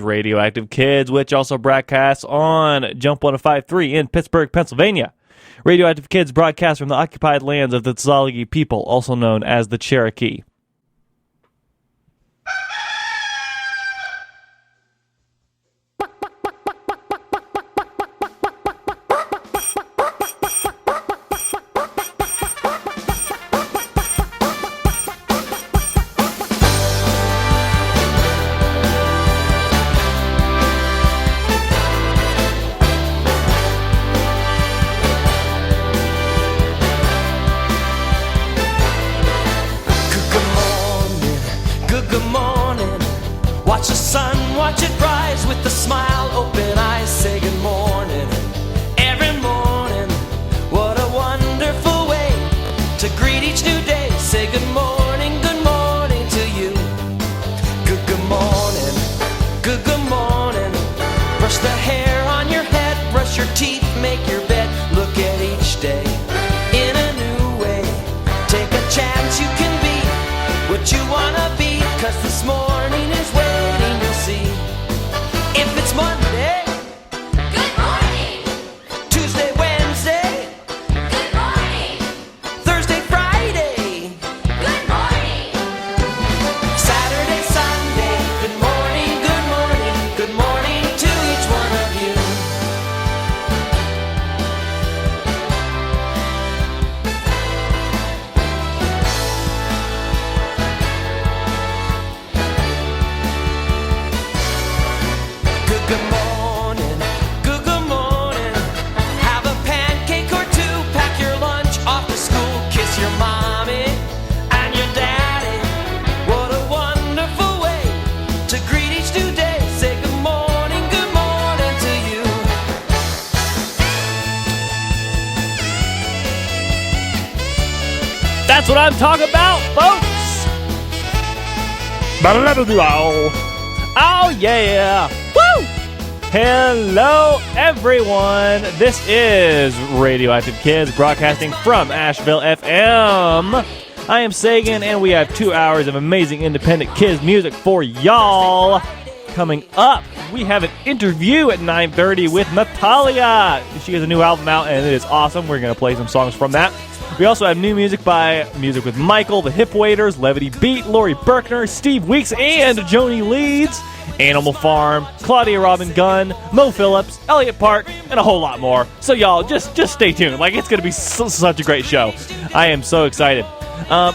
is Radioactive Kids, which also broadcasts on Jump 105.3 in Pittsburgh, Pennsylvania. Radioactive Kids broadcasts from the occupied lands of the Tsalagi people, also known as the Cherokee. That's what I'm talking about, folks! Oh, yeah! Woo! Hello, everyone! This is Radioactive Kids, broadcasting from Asheville, FM. I am Sagan, and we have 2 hours of amazing independent kids music for y'all. Coming up, we have an interview at 9:30 with Nathalia. She has a new album out, and it is awesome. We're going to play some songs from that. We also have new music by Music with Michael, The Hip Waiters, Levity Beat, Lori Berkner, Steve Weeks, and Joni Leeds, Animal Farm, Claudia Robin Gunn, Mo Phillips, Elliot Park, and a whole lot more. So y'all, just stay tuned. Like, it's going to be such a great show. I am so excited.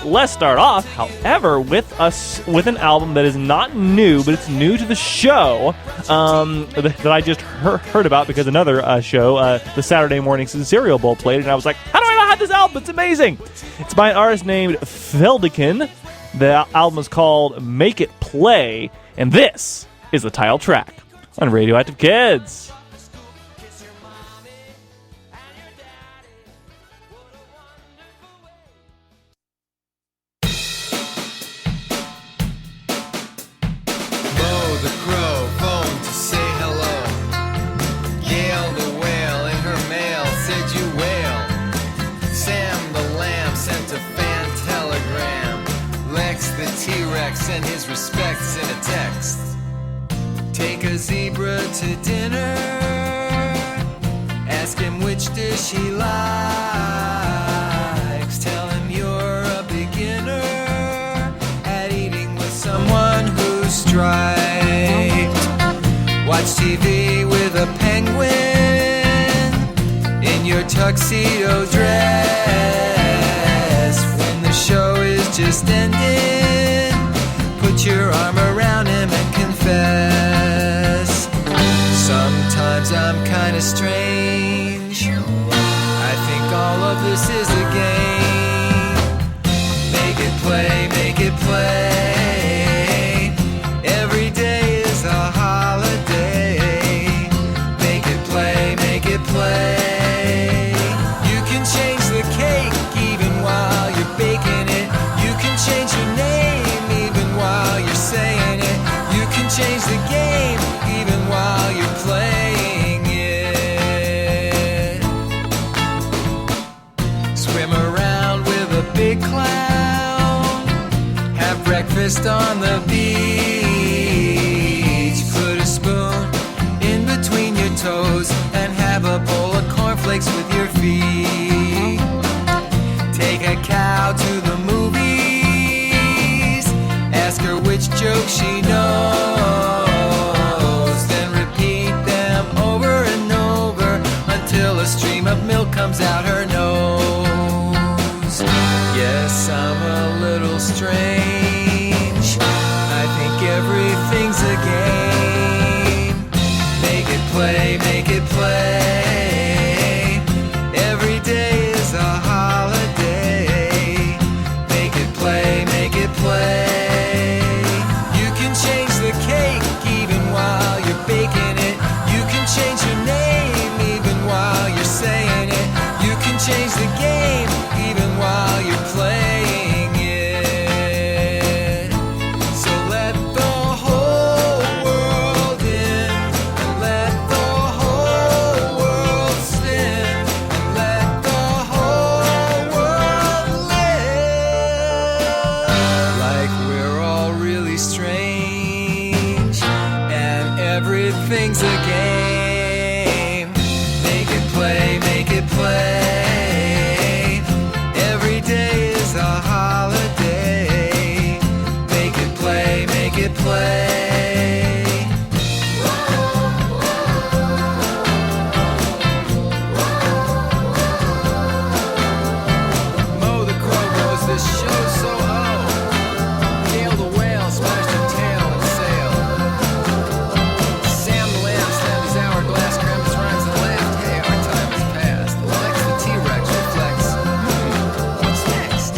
Let's start off, however, with an album that is not new, but it's new to the show that I just heard about because another show, the Saturday Morning Cereal Bowl, played it, and I was like, how do I not have this album? It's amazing. It's by an artist named Feldekin. The album is called Make It Play, and this is the title track on Radioactive Kids. Send his respects in a text. Take a zebra to dinner. Ask him which dish he likes. Tell him you're a beginner at eating with someone who's striped. Watch TV with a penguin in your tuxedo dress. When the show is just ending, put your arm around him and confess. Sometimes I'm kinda strange. I think all of this is a game. Make it play, make it play. Every day is a holiday. Make it play, make it play. You can change the cake even while you're baking it. You can change your name while you're saying it. You can change the game even while you're playing it. Swim around with a big clown. Have breakfast on the beach. Put a comes out her nose. Yes, I'm a little strange. I think everything's a game. Make it play, make it play. Every day is a holiday. Make it play, make it play. You can change the cake even while you're baking it. You can change your name even while you're saying it. You can change the game even while you're playing it. So let the whole world in, and let the whole world spin, and let the whole world live. Like we're all really strange, and everything's a game. Make it play, make it play. Every day is a holiday. Make it play, make it play. Mo the crow goes, this show's so old. Gail the whale smashed her tail and sailed. Sam the lamb slammed his hourglass, crammed his rhymes and laughed. Hey, our time has passed. Lex the T-Rex reflects. What's next?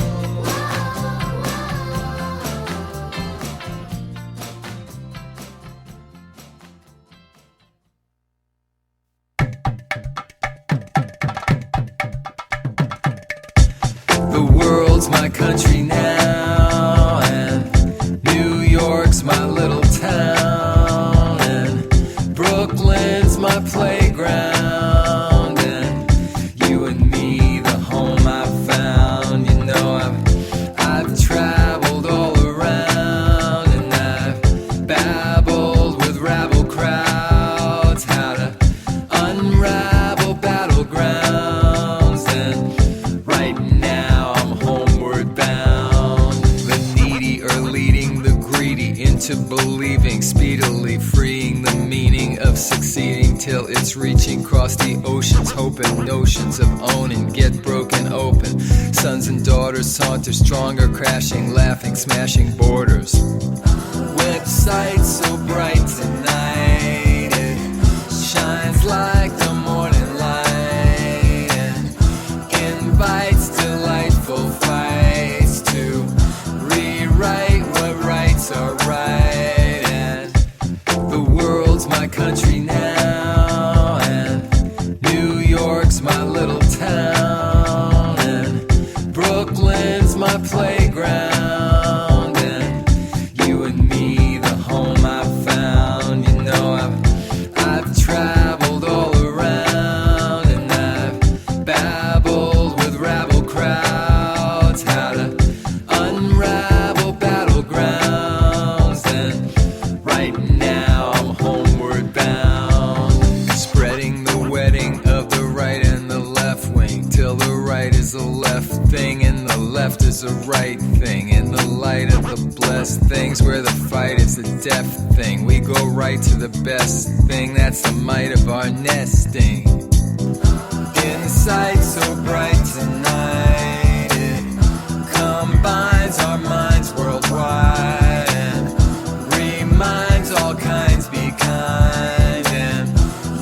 The world's my country now, and New York's my little town, and Brooklyn's my playground, and you and me, the home I found. You know I've traveled all around, and I've babbled with rabble crowds how to unravel battlegrounds, and right now I'm homeward bound. The needy are leading the greedy into believing, speedily freeing the meaning of succeeding till it's reaching across the oceans, hoping notions of owning get broken open. Sons and daughters saunter stronger, crashing, laughing, smashing borders. Website so bright tonight, it shines like the morning light, and invites delightful fights to rewrite what rights are right. And the world's my country now, and New York's my little town, and Brooklyn's my playground, and you and me, the home I found. You know I've traveled all around, and I've babbled with rabble crowds how to unravel battlegrounds, and right now I'm homeward bound. Spreading the wedding of the right and the left wing till the right is the left thing and the left is the right thing. In the light of the blessed things where the fight is the deaf thing, we go right to the best thing. That's the might of our nesting. Insight so bright tonight, it combines our minds worldwide and reminds all kinds be kind, and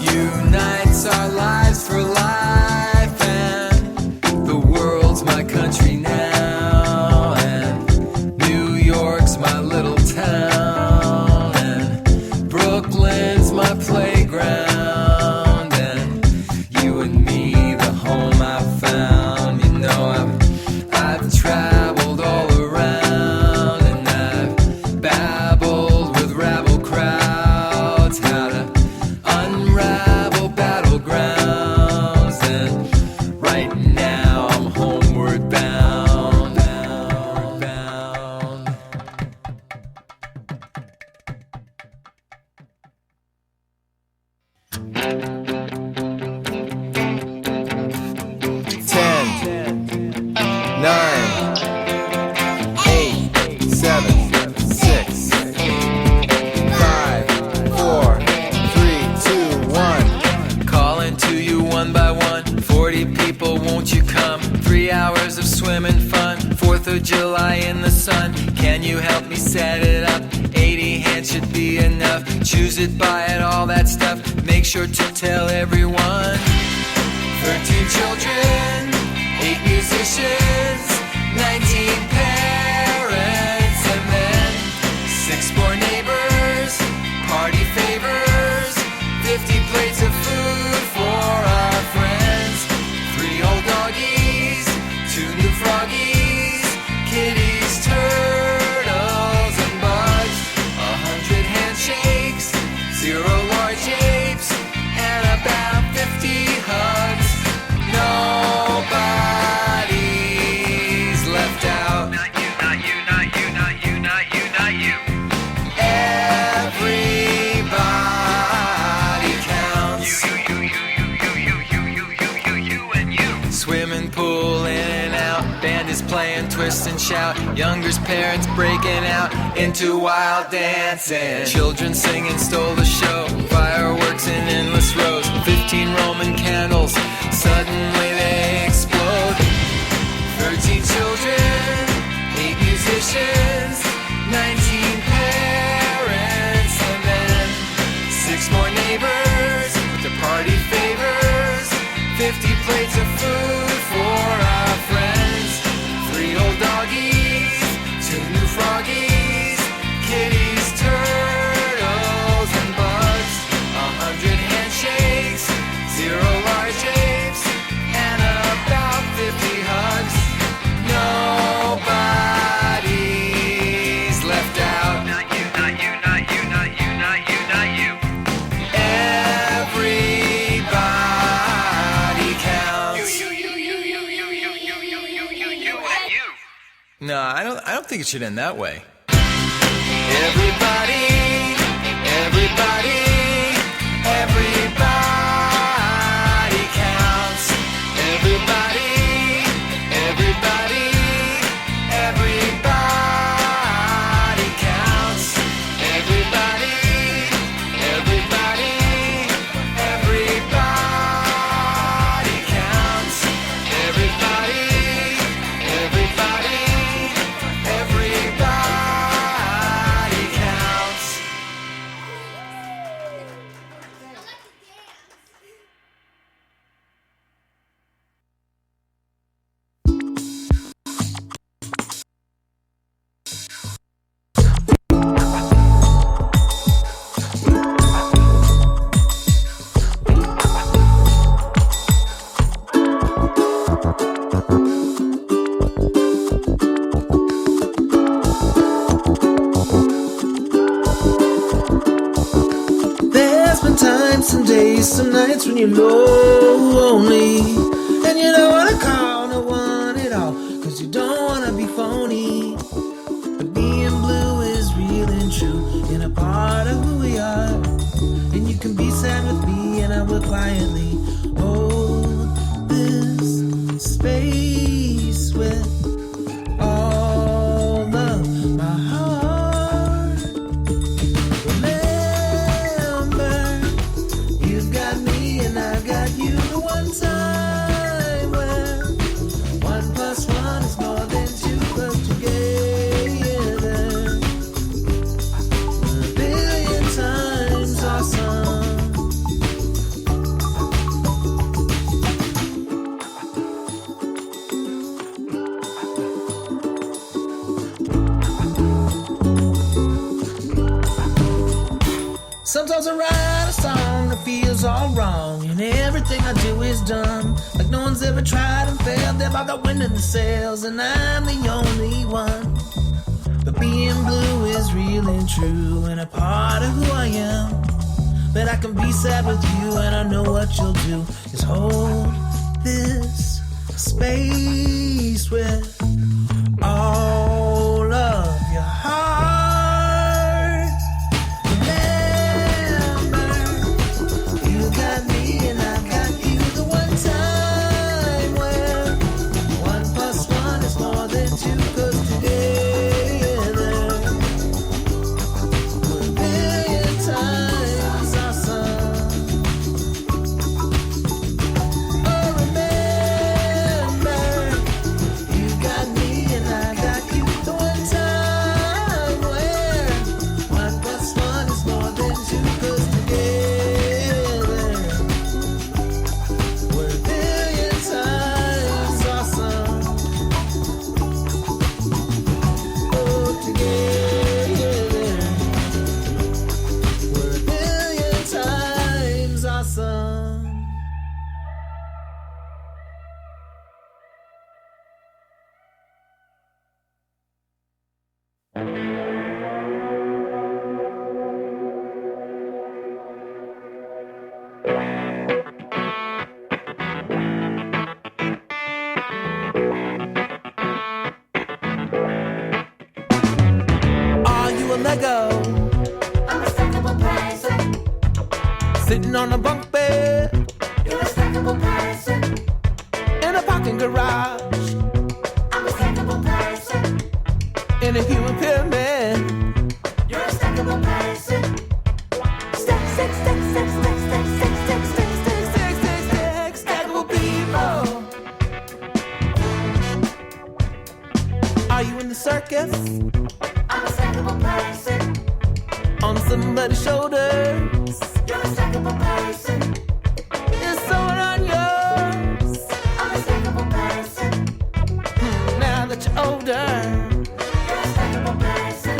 unites our lives for life. And the world's my country now, and New York's my little town, and Brooklyn's my playground, and you and me, the home I found. You know I've traveled all around, and I've babbled with rabble crowds how to unravel battlegrounds, and right now I'm homeward bound, bound. of July in the sun. Can you help me set it up? 80 hands should be enough. Choose it, buy it, all that stuff. Make sure to tell everyone. 13 children, 8 musicians, 19 parents, and then 6 more neighbors, party favors, 50 plates of food for our friends, 3 old doggies, 2 new froggies, kitties, turtles, and bugs, 100 handshakes, 0 large apes, and about 50 hugs. Nobody's left out. Not you, not you, not you, not you, not you, not you. Everybody counts. You, and you. Swimming pool in and out. Band is playing twist and shout. Younger's parents breaking out into wild dancing. Children singing stole the show. Fireworks in endless rows. 15 Roman candles. Suddenly they explode. 13 children, 8 musicians, 19 parents, and then 6 more neighbors with the party favors, 50 plates of food for our friends, 3 old doggies, 2 new froggies, kitties, turtles, and bugs, 100 handshakes, 0 large apes, and about 50 hugs. Nobody's left out. Not you, not you, not you, not you, not you, not you. Everybody counts. You, and you. No, I don't think it should end that way. Everybody, everybody, everybody counts. Everybody, everybody, everybody counts. Everybody, everybody, everybody counts. Everybody, everybody, everybody counts. There's been times, some days, some nights when you're lonely, and you don't wanna call no one at all, 'cause you don't wanna be phony. But being blue is real and true, and a part of who we are. And you can be sad with me, and I will quietly hold this space with all of my heart. Remember, you've got me and I've got you. The one time where 1 plus 1 is more than 2, but together 1,000,000,000 times awesome. Sometimes I write a song that feels all wrong, and everything I do is dumb. Like no one's ever tried and failed. They've all got wind in the sails, and I'm the only one. But being blue is real and true, and a part of who I am. But I can be sad with you, and I know what you'll do is hold this space with all of your heart. I got Sitting on a bunk bed. You're a stackable person. In a parking garage. I'm a stackable person. In a human pyramid. You're a stackable person. Stack, stack, stack, stack, stack, stack, stack, stack, stack, stack, stack, stack, Stackable people. Are you in the circus? I'm a stackable person. On somebody's shoulders. You're a stackable person. Is someone on yours? I'm a stackable person. Now that you're older. You're a stackable person.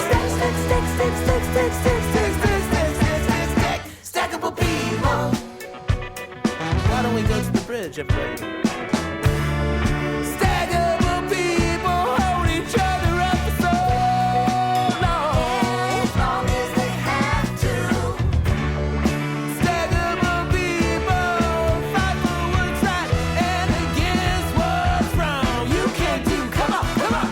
Stack, stack, stack, stack, stack, stack, stack, stack, stack, stack, stack, Stackable people. Why don't we go to the bridge, everybody? Stackable people hold each other up for so long. as long as they have to. Stackable people fight for what's right and against what's wrong. You can't do. Come on, come on.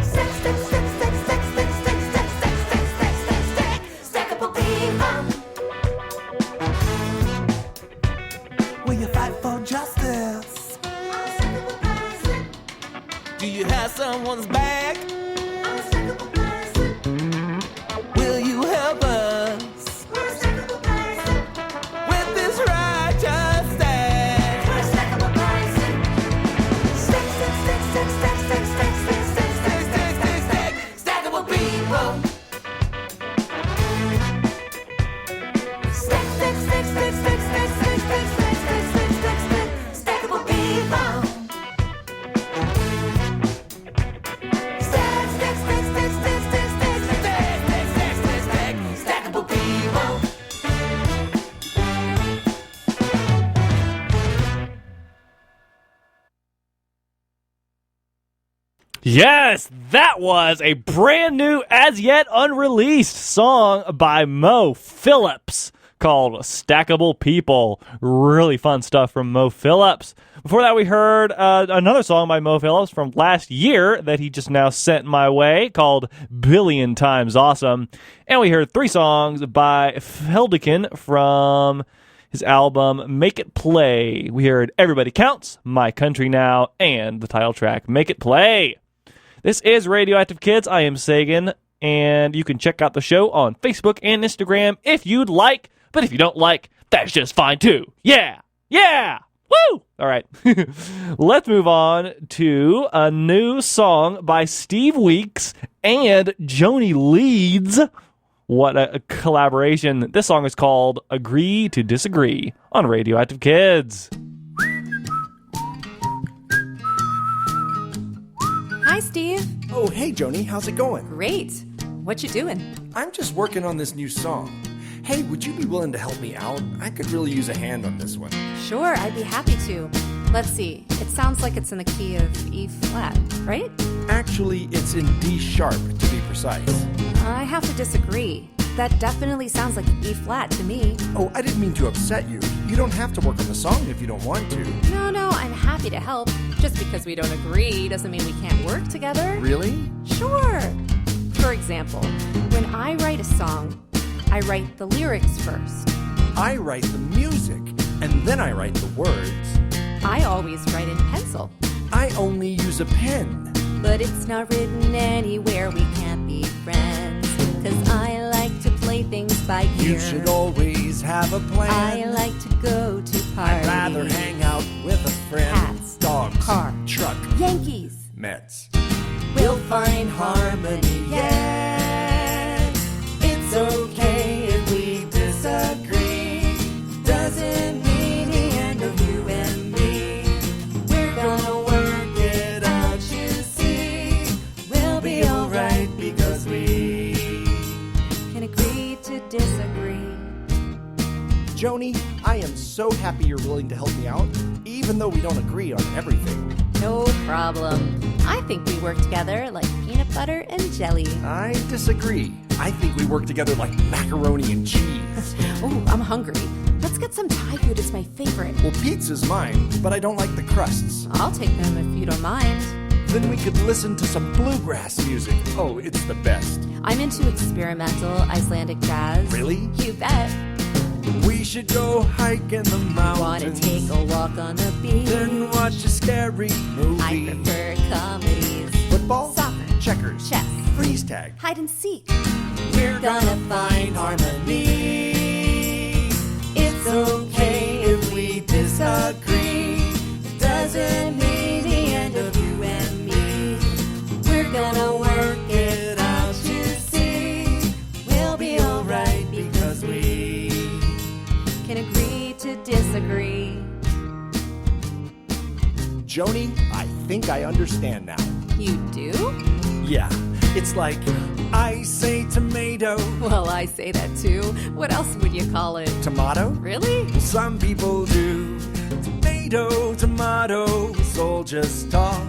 Stack, stack, stack, stack, stack, stack, stack, stack, stack, stack, stack, stack, stack, stackable people. Will you fight for justice? I'm a stackable person. Do you have someone's back? I'm a stackable person. Will you help us We're a stackable person. with this righteous stack? We're a stackable person. Stack, stack, stack, stack, stack, stack, stack, stack, stack, stack, stack, stack, stack, Stackable people. stack, stack, stack, stack, stack, stack, stack, stack, stack, stack, stack, stack, stack, stackable people. Stack, stack, stack, stack, stack, stack, stack, stack, Stackable people. Yes, that was a brand new, as yet unreleased song by Mo Phillips called Stackable People. Really fun stuff from Mo Phillips. Before that, we heard another song by Mo Phillips from last year that he just now sent my way called Billion Times Awesome. And we heard 3 songs by Feldekin from his album Make It Play. We heard Everybody Counts, My Country Now, and the title track Make It Play. This is Radioactive Kids. I am Sagan, and you can check out the show on Facebook and Instagram if you'd like. But if you don't like, that's just fine too. Yeah! Yeah! Woo! All right. Let's move on to a new song by Steve Weeks and Joni Leeds. What a collaboration. This song is called Agree to Disagree on Radioactive Kids. Hi, Steve. Oh, hey, Joni. How's it going? Great. What you doing? I'm just working on this new song. Hey, would you be willing to help me out? I could really use a hand on this one. Sure, I'd be happy to. Let's see. It sounds like it's in the key of E flat, right? Actually, it's in D sharp, to be precise. I have to disagree. That definitely sounds like E flat to me. Oh, I didn't mean to upset you. You don't have to work on the song if you don't want to. No, I'm happy to help. Just because we don't agree doesn't mean we can't work together. Really? Sure. For example, when I write a song, I write the lyrics first. I write the music, and then I write the words. I always write in pencil. I only use a pen. But it's not written anywhere, we can't be friends. 'Cause I like to play things by ear. You should always have a plan. I like to go to parties. I'd rather hang out with a friend. Hats. Dogs. Car. Truck. Yankees. Mets. We'll find harmony, yeah. It's okay if we disagree. Doesn't mean the end of you and me. We're gonna work it out, you see. We'll be alright because we can agree to disagree. Joni, I am so happy you're willing to help me out, even though we don't agree on everything. No problem. I think we work together like peanut butter and jelly. I disagree. I think we work together like macaroni and cheese. Oh, I'm hungry. Let's get some Thai food. It's my favorite. Well, pizza's mine, but I don't like the crusts. I'll take them if you don't mind. Then we could listen to some bluegrass music. Oh, it's the best. I'm into experimental Icelandic jazz. Really? You bet. We should go hike in the Wanna mountains. take a walk on the beach. Then watch a scary movie. I prefer comedies. Football? Soccer. Checkers. Chess. Freeze tag. Hide and seek. We're Gonna find harmony. It's okay if we disagree. It doesn't mean the end of you and me. We're gonna work it out to see. We'll be alright because we can agree to disagree. Joni, I think I understand now. You do? Yeah, it's like I say tomato, Well, I say that too. What else would you call it? tomato. Really? Some people do. Tomato, tomato, it's all just talk.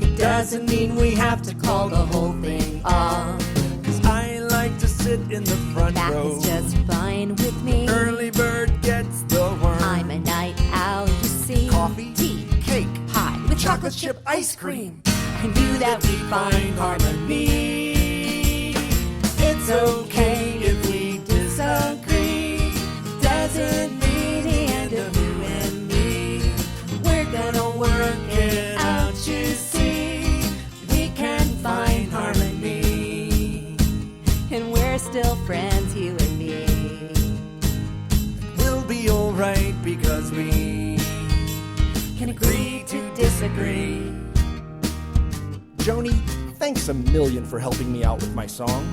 It doesn't mean we have to call the whole thing off. 'Cause I like to sit in the front That row. is just fine with me. Early bird gets the worm. I'm a night owl, you see. Coffee, tea, cake, pie with chocolate chip ice cream. I knew that we'd find harmony. It's okay if we disagree. Doesn't mean the end of you and me. We're gonna work it out, you see. We can find harmony. And we're still friends, you and me. We'll be alright because we Can agree to disagree. Joni, thanks a million for helping me out with my song.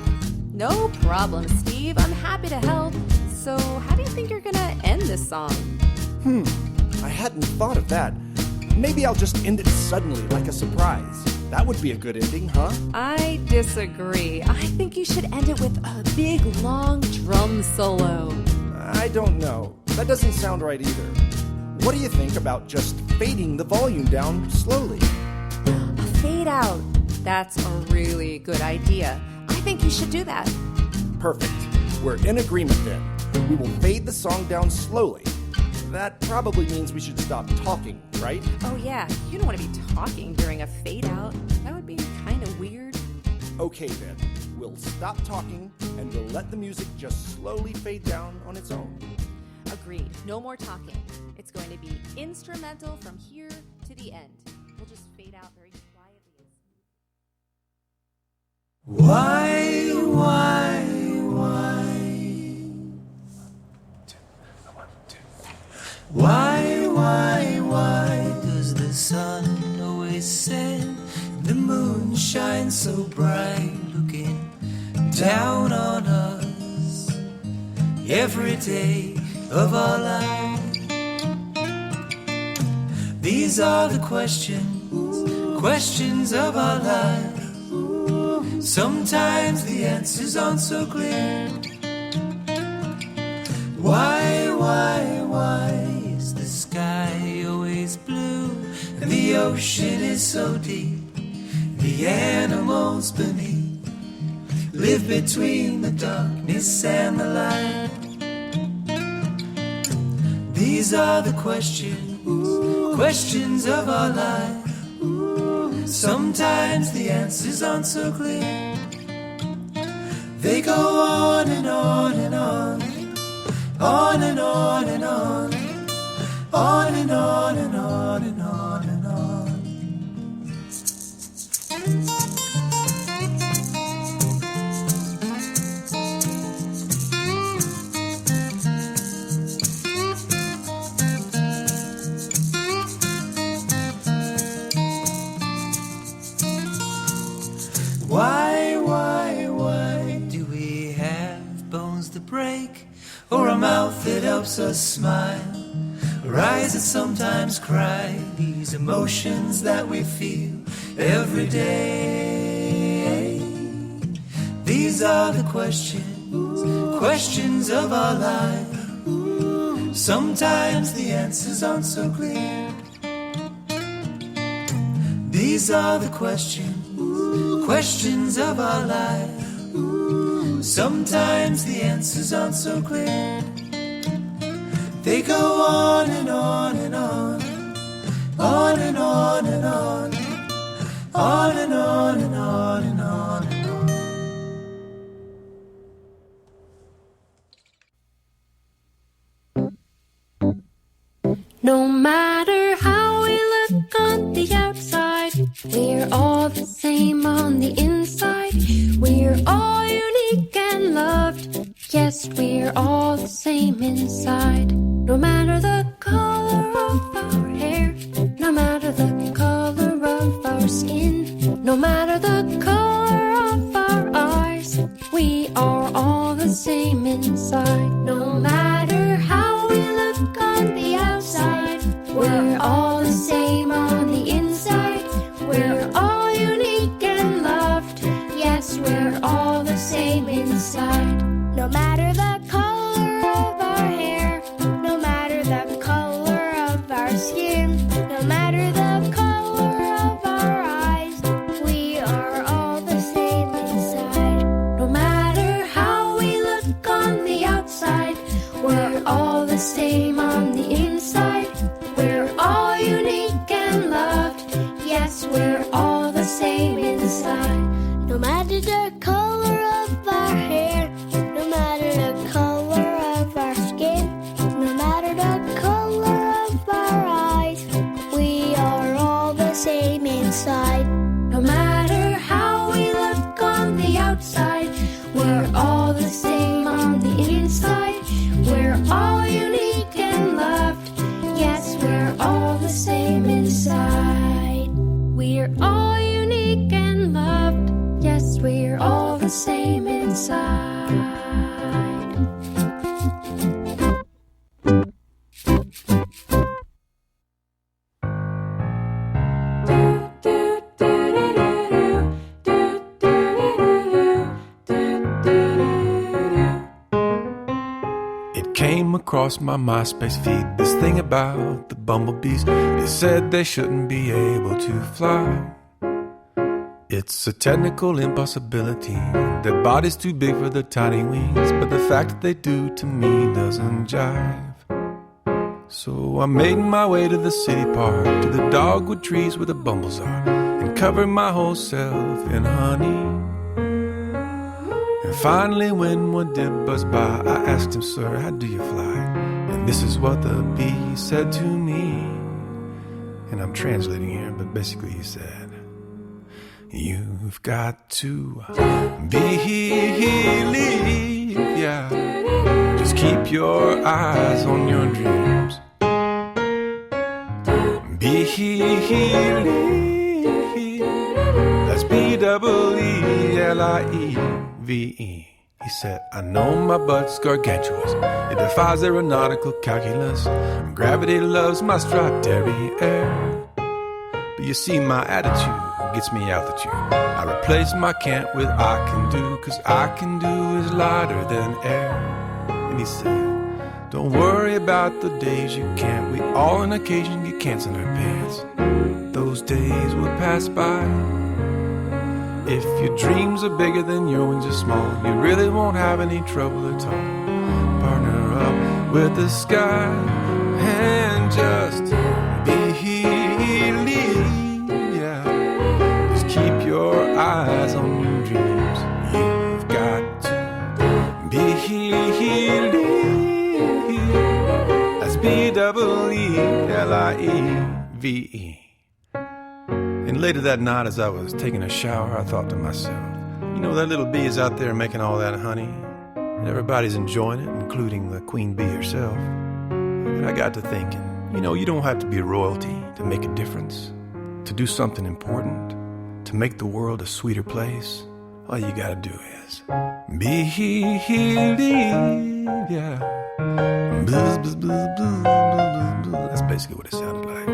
No problem, Steve. I'm happy to help. So, how do you think you're gonna end this song? I hadn't thought of that. Maybe I'll just end it suddenly like a surprise. That would be a good ending, huh? I disagree. I think you should end it with a big, long drum solo. I don't know. That doesn't sound right either. What do you think about just fading the volume down slowly? A fade out. That's a really good idea. I think you should do that. Perfect. We're in agreement then. We will fade the song down slowly. That probably means we should stop talking, right? Oh, yeah. You don't want to be talking during a fade out. That would be kind of weird. Okay then. We'll stop talking and we'll let the music just slowly fade down on its own. Agreed. No more talking. It's going to be instrumental from here to the end. We'll just fade out very quietly. Why? Why does the sun always set? The moon shines so bright, looking down on us every day of our life. These are the questions of our life. Sometimes the answers aren't so clear. Why is the sky always blue and the ocean is so deep? The animals beneath live between the darkness and the light. These are the questions of our life. Sometimes the answers aren't so clear. They go on and on and on, on and on and on, on and on and on and on and on. Why do we have bones that break, or a mouth that helps us smile, or eyes that sometimes cry? These emotions that we feel every day. These are the questions of our life. Sometimes the answers aren't so clear. These are the questions of our life. Sometimes the answers aren't so clear. They go on and on and on, on and on and on, On and on and on and on and on. No matter how we look on the outside, we're all the same on the inside. We're all unique and loved. Yes, we're all the same inside. No matter the color of our hair, no matter the color of our skin, no matter the color of our eyes, we are all the same inside. No matter how we look on the outside, we're all the same on the inside. We're all unique and loved. Yes, we're all the same inside. No matter the color of our hair, no matter the color of our skin, no matter the color of our eyes, we are all the same inside. No matter how we look on the outside, we're all the same on the inside. We're all unique and loved. Yes, we're all the same inside. No matter the color of our hair, no matter the color of our skin, no matter the color of our eyes, we are all the same inside. No matter how we look on the outside, we're all the same on the inside. We're all unique and loved. Yes, we're all the same inside. We're all unique and loved. Yes, we're all the same inside. It came across my MySpace feed, this thing about the bumblebees. It said they shouldn't be able to fly. It's a technical impossibility. Their body's too big for their tiny wings, but the fact that they do to me doesn't jive. So I made my way to the city park, to the dogwood trees where the bumbles are, and covered my whole self in honey. And finally when one did buzz by, I asked him, "Sir, how do you fly?" And this is what the bee said to me. And I'm translating here, but basically he said, "You've got to believe, yeah. Just keep your eyes on your dreams. Believe, that's B-double-E-L-I-E-V-E. He said, "I know my butt's gargantuous. It defies aeronautical calculus. Gravity loves my striped derriere. But you see, my attitude gets me altitude. I replace my can't with I can do, 'cause I can do is lighter than air." And he said, "Don't worry about the days you can't. We all on occasion get cants in our pants. Those days will pass by. If your dreams are bigger than your wings are small, you really won't have any trouble at all. Partner up with the sky and just believe, yeah. Just keep your eyes on your dreams. You've got to believe." That's B-double-E-L-I-E-V-E. And later that night, as I was taking a shower, I thought to myself, you know, that little bee is out there making all that honey, and everybody's enjoying it, including the queen bee herself. And I got to thinking, you know, you don't have to be royalty to make a difference, to do something important, to make the world a sweeter place. All you gotta do is believe, yeah. Buzz, buzz, buzz, buzz, buzz, buzz. That's basically what it sounded like.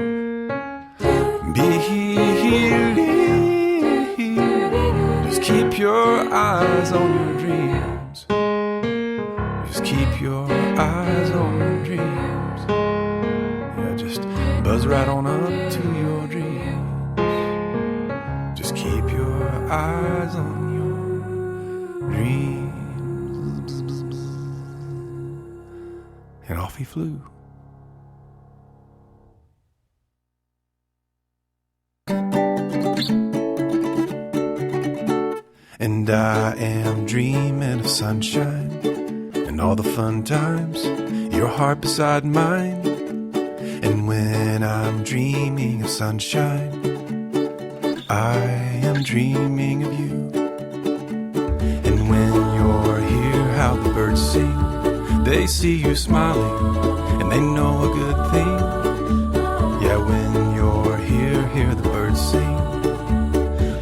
Believe, just keep your eyes on your dreams. Just keep your eyes on your dreams. Yeah, just buzz right on up to your dreams. Just keep your eyes on your dreams. And off he flew. And I am dreaming of sunshine and all the fun times, your heart beside mine. And when I'm dreaming of sunshine, I am dreaming of you. And when you're here, how the birds sing, they see you smiling and they know a good thing. Yeah, when you're here, hear the birds sing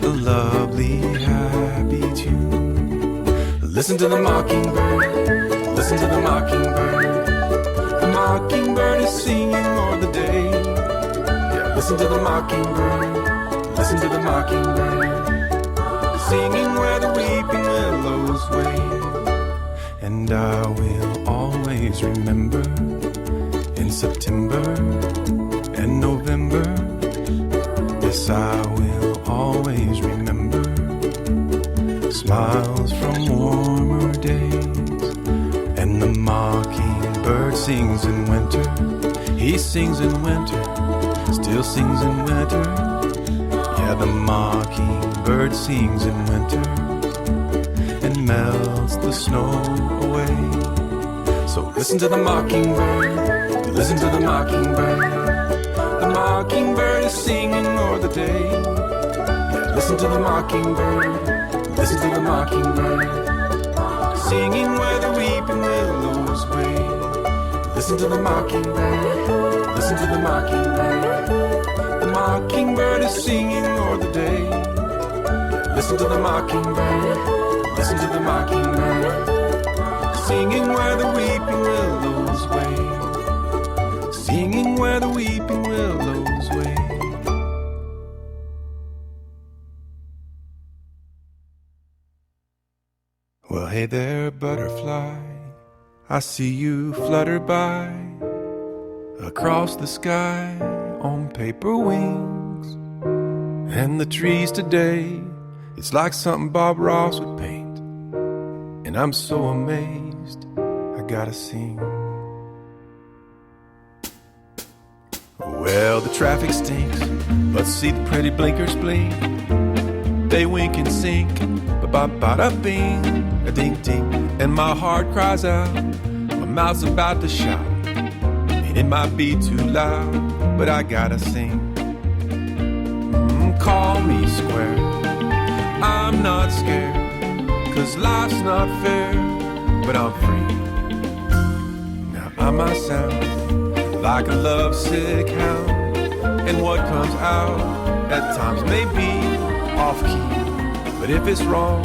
a lovely, happy tune. Listen to the mockingbird, listen to the mockingbird. The mockingbird is singing o'er the day. Yeah, listen to the mockingbird, listen to the mockingbird, singing where the weeping willows wave. And I will always remember in September and November. Yes, I will always remember smiles from warmer days. And the mockingbird sings in winter, he sings in winter, still sings in winter. Yeah, the mockingbird sings in winter and melts the snow away. So listen to the mockingbird, listen to the mockingbird. The mockingbird is singing o'er the day. Yeah, listen to the mockingbird, listen to the mockingbird, singing where the weeping willows wave. Listen to the mockingbird, listen to the mockingbird. The mockingbird is singing o'er the day. Yeah, listen to the mockingbird, listen to the mockingbird, singing where the weeping willows wave, singing where the weeping willows wave. Well, hey there, butterfly, I see you flutter by across the sky on paper wings. And the trees today, it's like something Bob Ross would paint. And I'm so amazed, I gotta sing. Well, the traffic stinks, but see the pretty blinkers blink. They wink and sink, ba-ba-ba-da-bing, a ding-ding. And my heart cries out, my mouth's about to shout, and it might be too loud, but I gotta sing. Call me square, I'm not scared, 'cause life's not fair, but I'm free. Now I might sound like a lovesick hound, and what comes out at times may be off-key. But if it's wrong,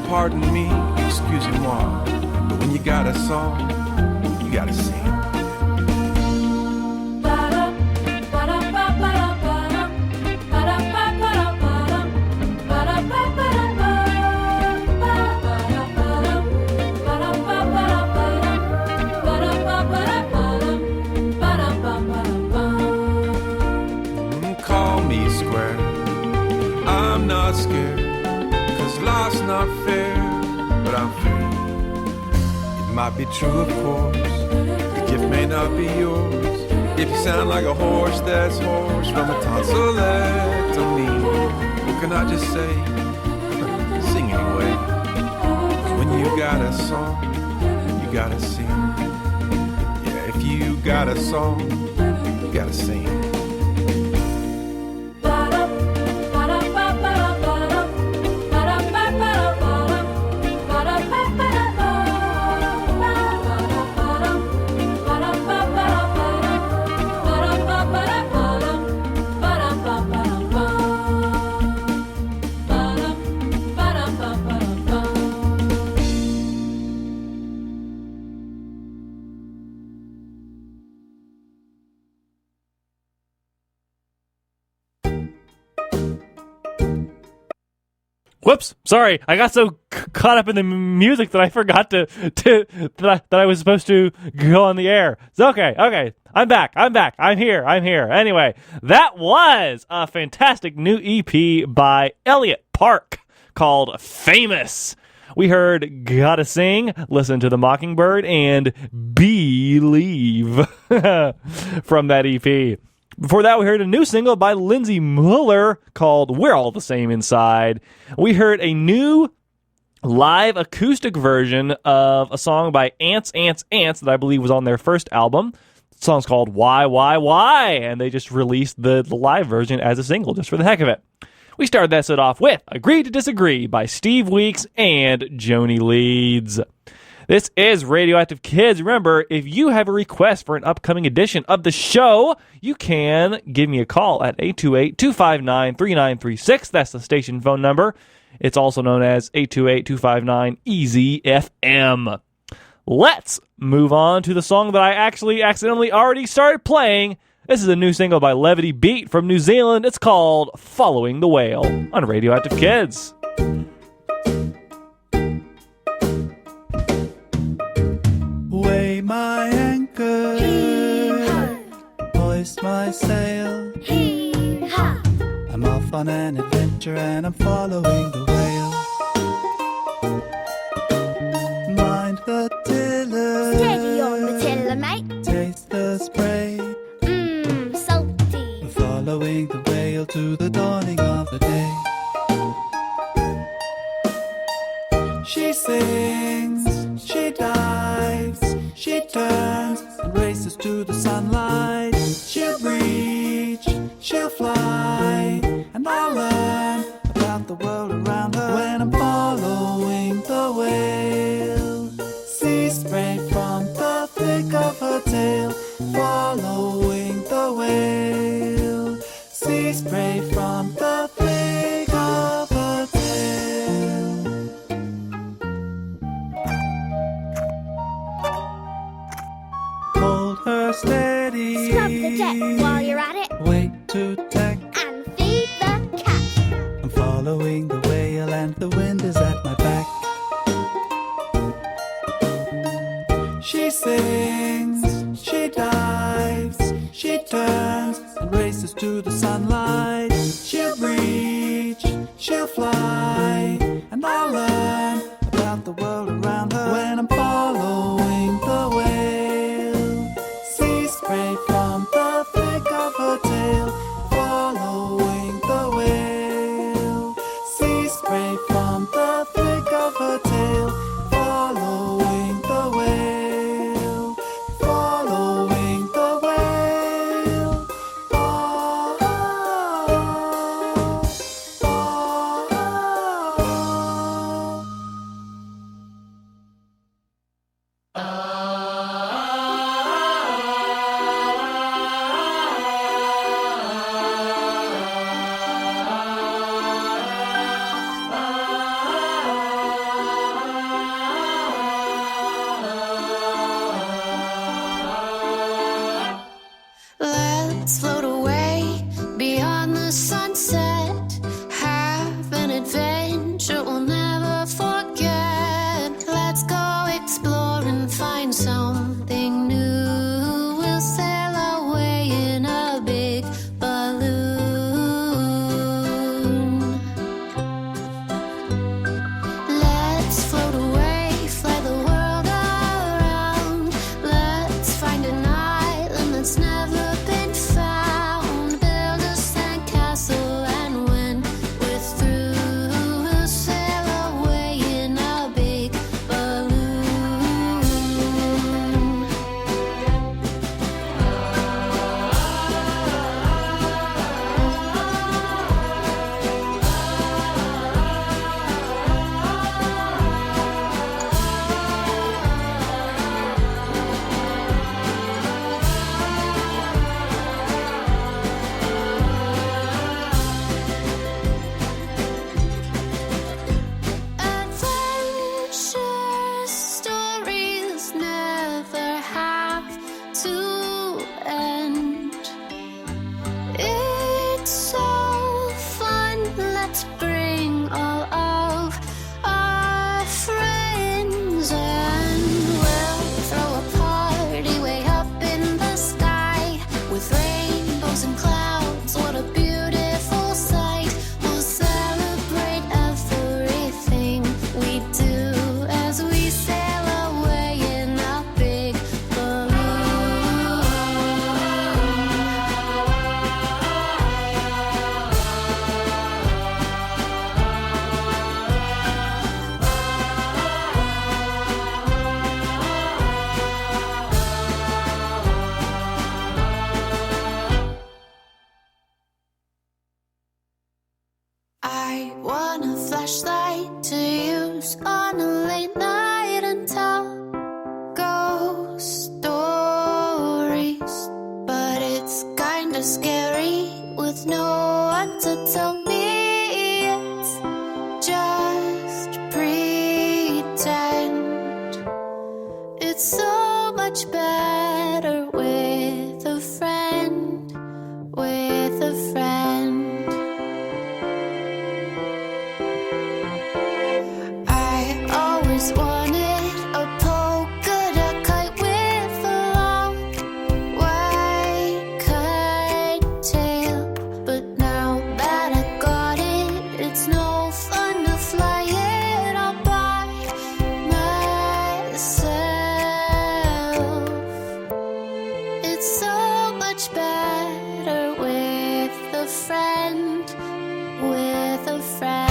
pardon me, excusez-moi. But when you got a song, you gotta sing. I'm not scared, 'cause life's not fair, but I'm free. It might be true, of course, the gift may not be yours. If you sound like a horse that's hoarse from a tonsillectomy, what can I just say? Sing anyway. 'Cause when you got a song, you gotta sing. Yeah, if you got a song, you gotta sing. Whoops! Sorry, I got so caught up in the music that I forgot that I was supposed to go on the air. It's okay. I'm back. I'm here. Anyway, that was a fantastic new EP by Elliot Park called Famous. We heard Gotta Sing, Listen to the Mockingbird, and Believe from that EP. Before that, we heard a new single by Lindsay Muller called We're All the Same Inside. We heard a new live acoustic version of a song by Ants, Ants, Ants that I believe was on their first album. The song's called Why? And they just released the live version as a single just for the heck of it. We started that set off with Agree to Disagree by Steve Weeks and Joni Leeds. This is Radioactive Kids. Remember, if you have a request for an upcoming edition of the show, you can give me a call at 828-259-3936. That's the station phone number. It's also known as 828-259-EASY-FM. Let's move on to the song that I actually accidentally already started playing. This is a new single by Levity Beat from New Zealand. It's called Following the Whale on Radioactive Kids. Weigh my anchor, hoist my sail. I'm off on an adventure and I'm following the whale. Mind the tiller, Steady on the tiller, mate. taste the spray. Salty. We're following the whale to the dawning of the day. She sings, she dives, she turns and races to the sunlight. She'll reach, she'll fly, and I'll learn about the world around her when I'm following the whale. Sea spray from the thick of her tail, following the whale. Sea spray from the thick of her tail. Hold her steady. Scrub the deck while you're at it. Wait to tack. And feed the cat. I'm following the whale and the wind is at my back. She sings, she dives, she turns and races to the sunlight. She'll reach, she'll fly, and I'll learn about the world around her when I'm following the whale. Sea spray from the thick of her tail, following the whale. Sea spray from the thick of her tail, following the whale. Following the whale. just on a late night and tell ghost stories. But it's kinda scary with no one to tell me it's just pretend. It's so much better with a friend, with a friend. I always wanted a polka dot kite with a long white kite tail, but now that I got it, it's no fun to fly it all by myself. It's so much better with a friend, with a friend.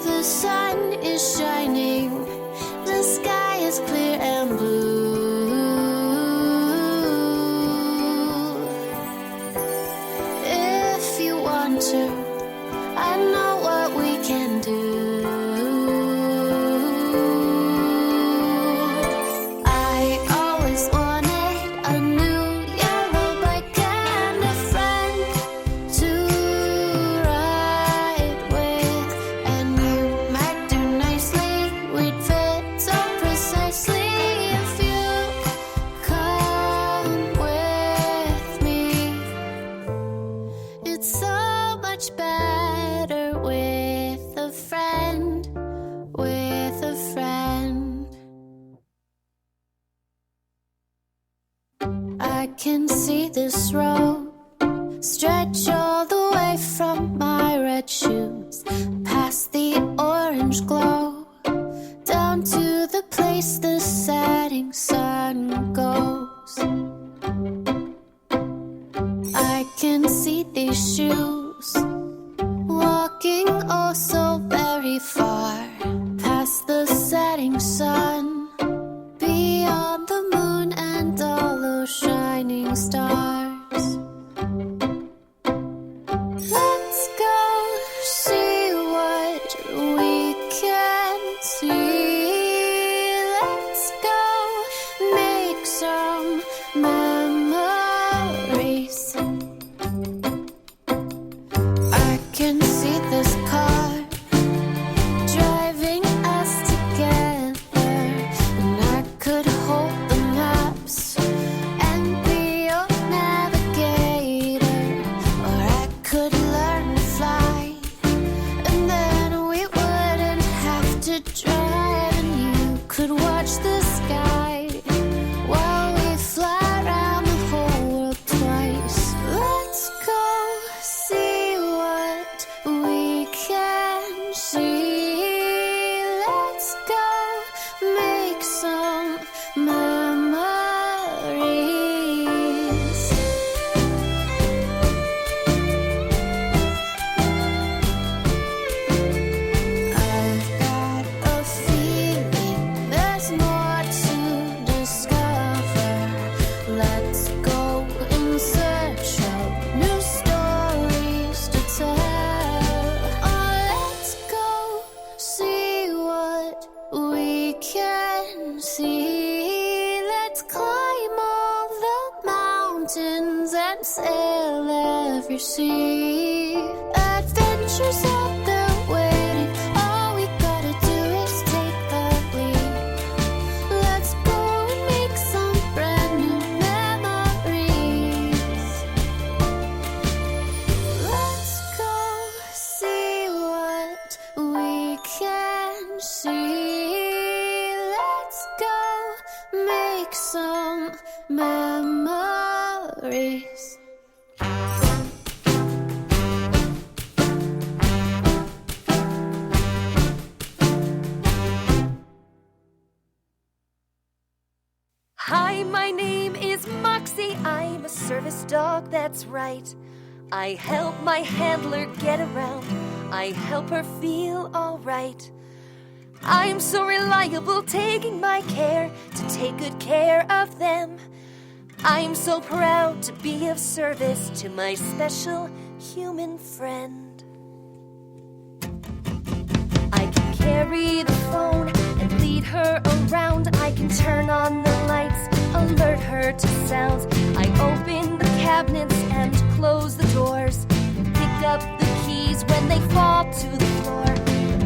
The sun is shining, the sky is clear and blue. If you want to, I know what we can do. I always wanted a new yellow bike and a friend to ride with, and you might do nicely. We'd fit so precisely if you come with me. It's so much better with a friend, with a friend. I can see this road stretch all the way from my red shoes, past the orange glow, down to the place the setting sun goes. I can see these shoes walking oh so very far, past the setting sun, beyond the moon and all those shining stars. Let's go see what we can see. Let's go make some memories. I can see this car driving us together, and I could hold the maps and be your navigator, or I could learn to fly, and then we wouldn't have to drive, and you could watch the sky while we fly around the whole world twice. Let's go see what we can see. Let's go make some memories. I've got a feeling there's more to discover. Let's go in search of new stories to tell. Oh, let's go see what we can see. Let's climb all the mountains and sail every sea. Adventures out there waiting. All we gotta do is take the lead. Let's go and make some brand new memories. Let's go see what we can see. Let's go make some memories. Hi, my name is Moxie. I'm a service dog, that's right. I help my handler get around. I help her feel alright. I'm so reliable, taking my care to take good care of them. I'm so proud to be of service to my special human friend. I can carry the phone and lead her around. I can turn on the lights, alert her to sounds. I open the cabinets and close the doors. Pick up the keys when they fall to the floor.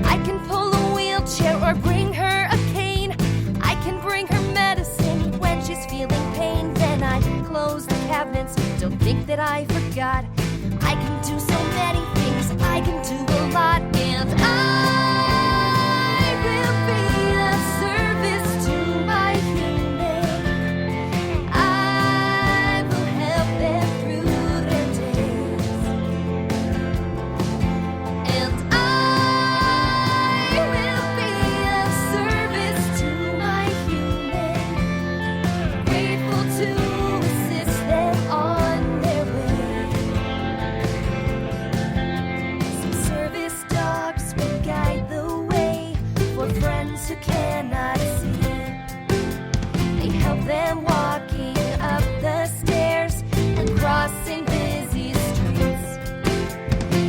I can pull a wheelchair or bring her a cane. I can bring her medicine when she's feeling pain. Then I close the cabinets, don't think that I forgot. I can do so many things, I can do a lot. And I will be of service to my human. I will help them through their days. And I will be of service to my human. Grateful to assist them on their way. Some service dogs will guide the way for friends who cannot see. They help them walking up the stairs and crossing busy streets.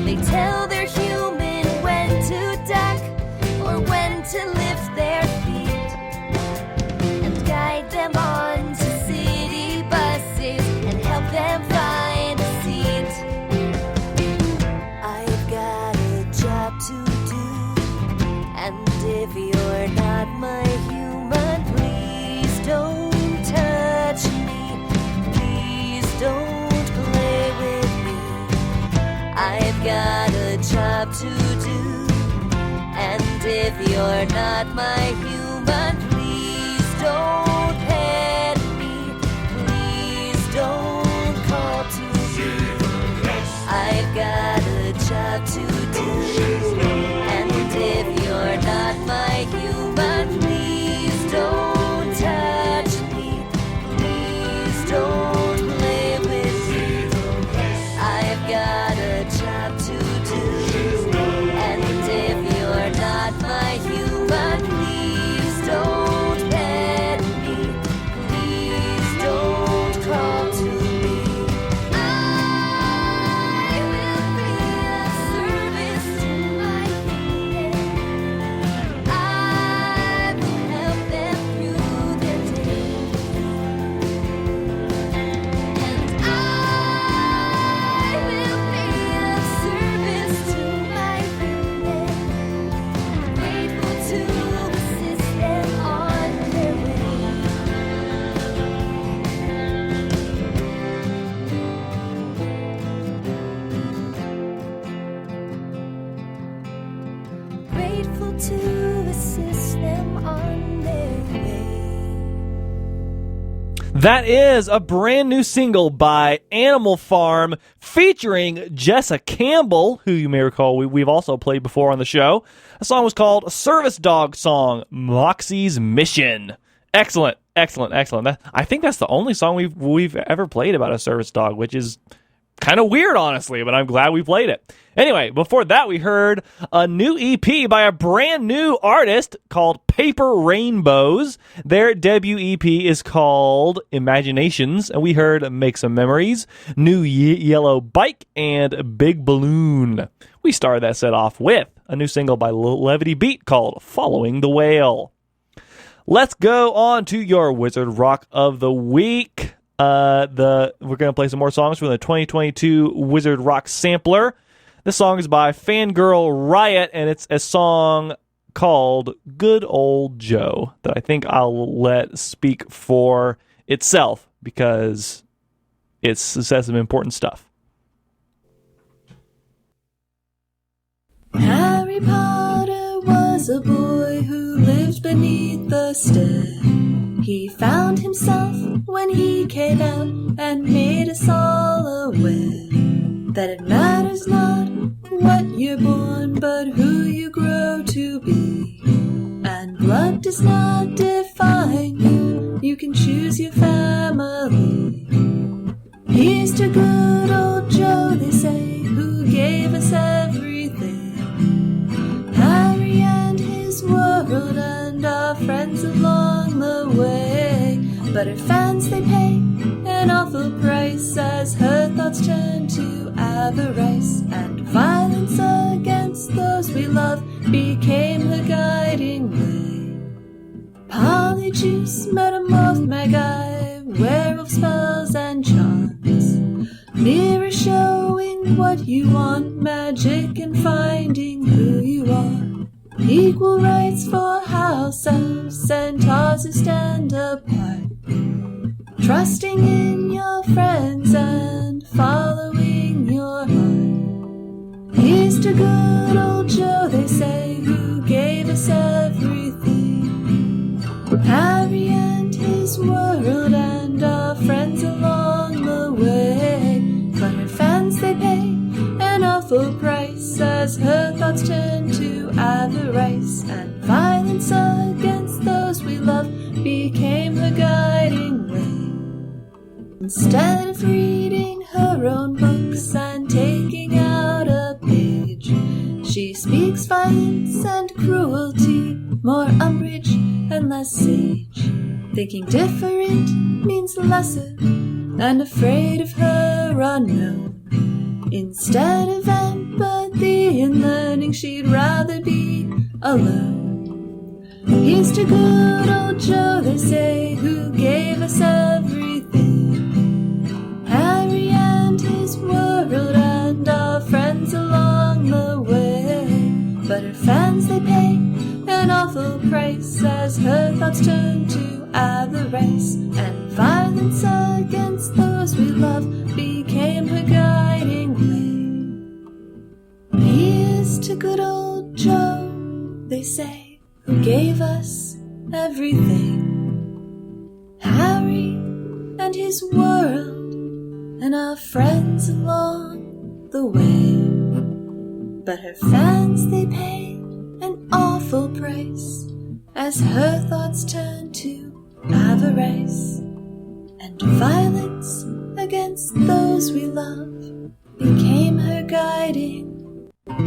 They tell their human when to duck or when to lift their feet, and guide them on to city buses and help them find a seat. I've got a job to do, and if you're not my human, please don't touch me. Please don't play with me. I've got a job to do, and if you're not my human, please don't pet me. Please don't call to me. I've got a job to do, and if you're not my human, please don't touch me. Please don't play with me. I've got a job to do, and if you're not my human, please don't pet me. Please don't call to me. I will be of service to my human. I will help them through their days. And I will be of service to my human. Grateful to assist them on their way. Grateful to assist them on their way. That is a brand new single by Animal Farm featuring Jessa Campbell, who you may recall we've also played before on the show. The song was called Service Dog Song, Moxie's Mission. Excellent, excellent, excellent. I think that's the only song we've ever played about a service dog, which is kind of weird, honestly, but I'm glad we played it. Anyway, before that, we heard a new EP by a brand new artist called Paper Rainbows. Their debut EP is called Imaginations, and we heard Make Some Memories, New Yellow Bike, and Big Balloon. We started that set off with a new single by Levity Beat called Following the Whale. Let's go on to your Wizard Rock of the Week. We're going to play some more songs from the 2022 Wizard Rock Sampler. This song is by Fangirl Riot, and it's a song called Good Old Joe that I think I'll let speak for itself because it says some important stuff. Harry Potter was a boy who lived beneath the stair. He found himself when he came out and made us all aware that it matters not what you're born, but who you grow to be. And blood does not define you, you can choose your family. Here's to good old Joe, they say. But her fans, they pay an awful price as her thoughts turn to avarice, and violence against those we love became her guiding way. Polyjuice, metamorph, magi, werewolf spells and charms, mirror showing what you want, magic and finding who you are. Equal rights for house elves, centaurs who stand apart, trusting in your friends and following your heart. Here's to good old Joe, they say, who gave us everything. Harry and his world and our friends along the way. But her fans, they pay an awful price as her thoughts turn to avarice, and violence against those we love became her guiding way. Instead of reading her own books and taking out a page, she speaks violence and cruelty, more umbrage and less sage. Thinking different means lesser, and afraid of her unknown. Instead of empathy and learning, she'd rather be alone. Here's to good old Joe, they say, who gave us everything. Harry and his world and our friends along the way. But her fans, they pay an awful price as her thoughts turn to avarice, and violence against those we love became her guiding way. Here's to good old Joe, they say, who gave us everything. Harry and his world and our friends along the way. But her fans, they pay an awful price as her thoughts turn to avarice, and violence against those we love became her guiding way.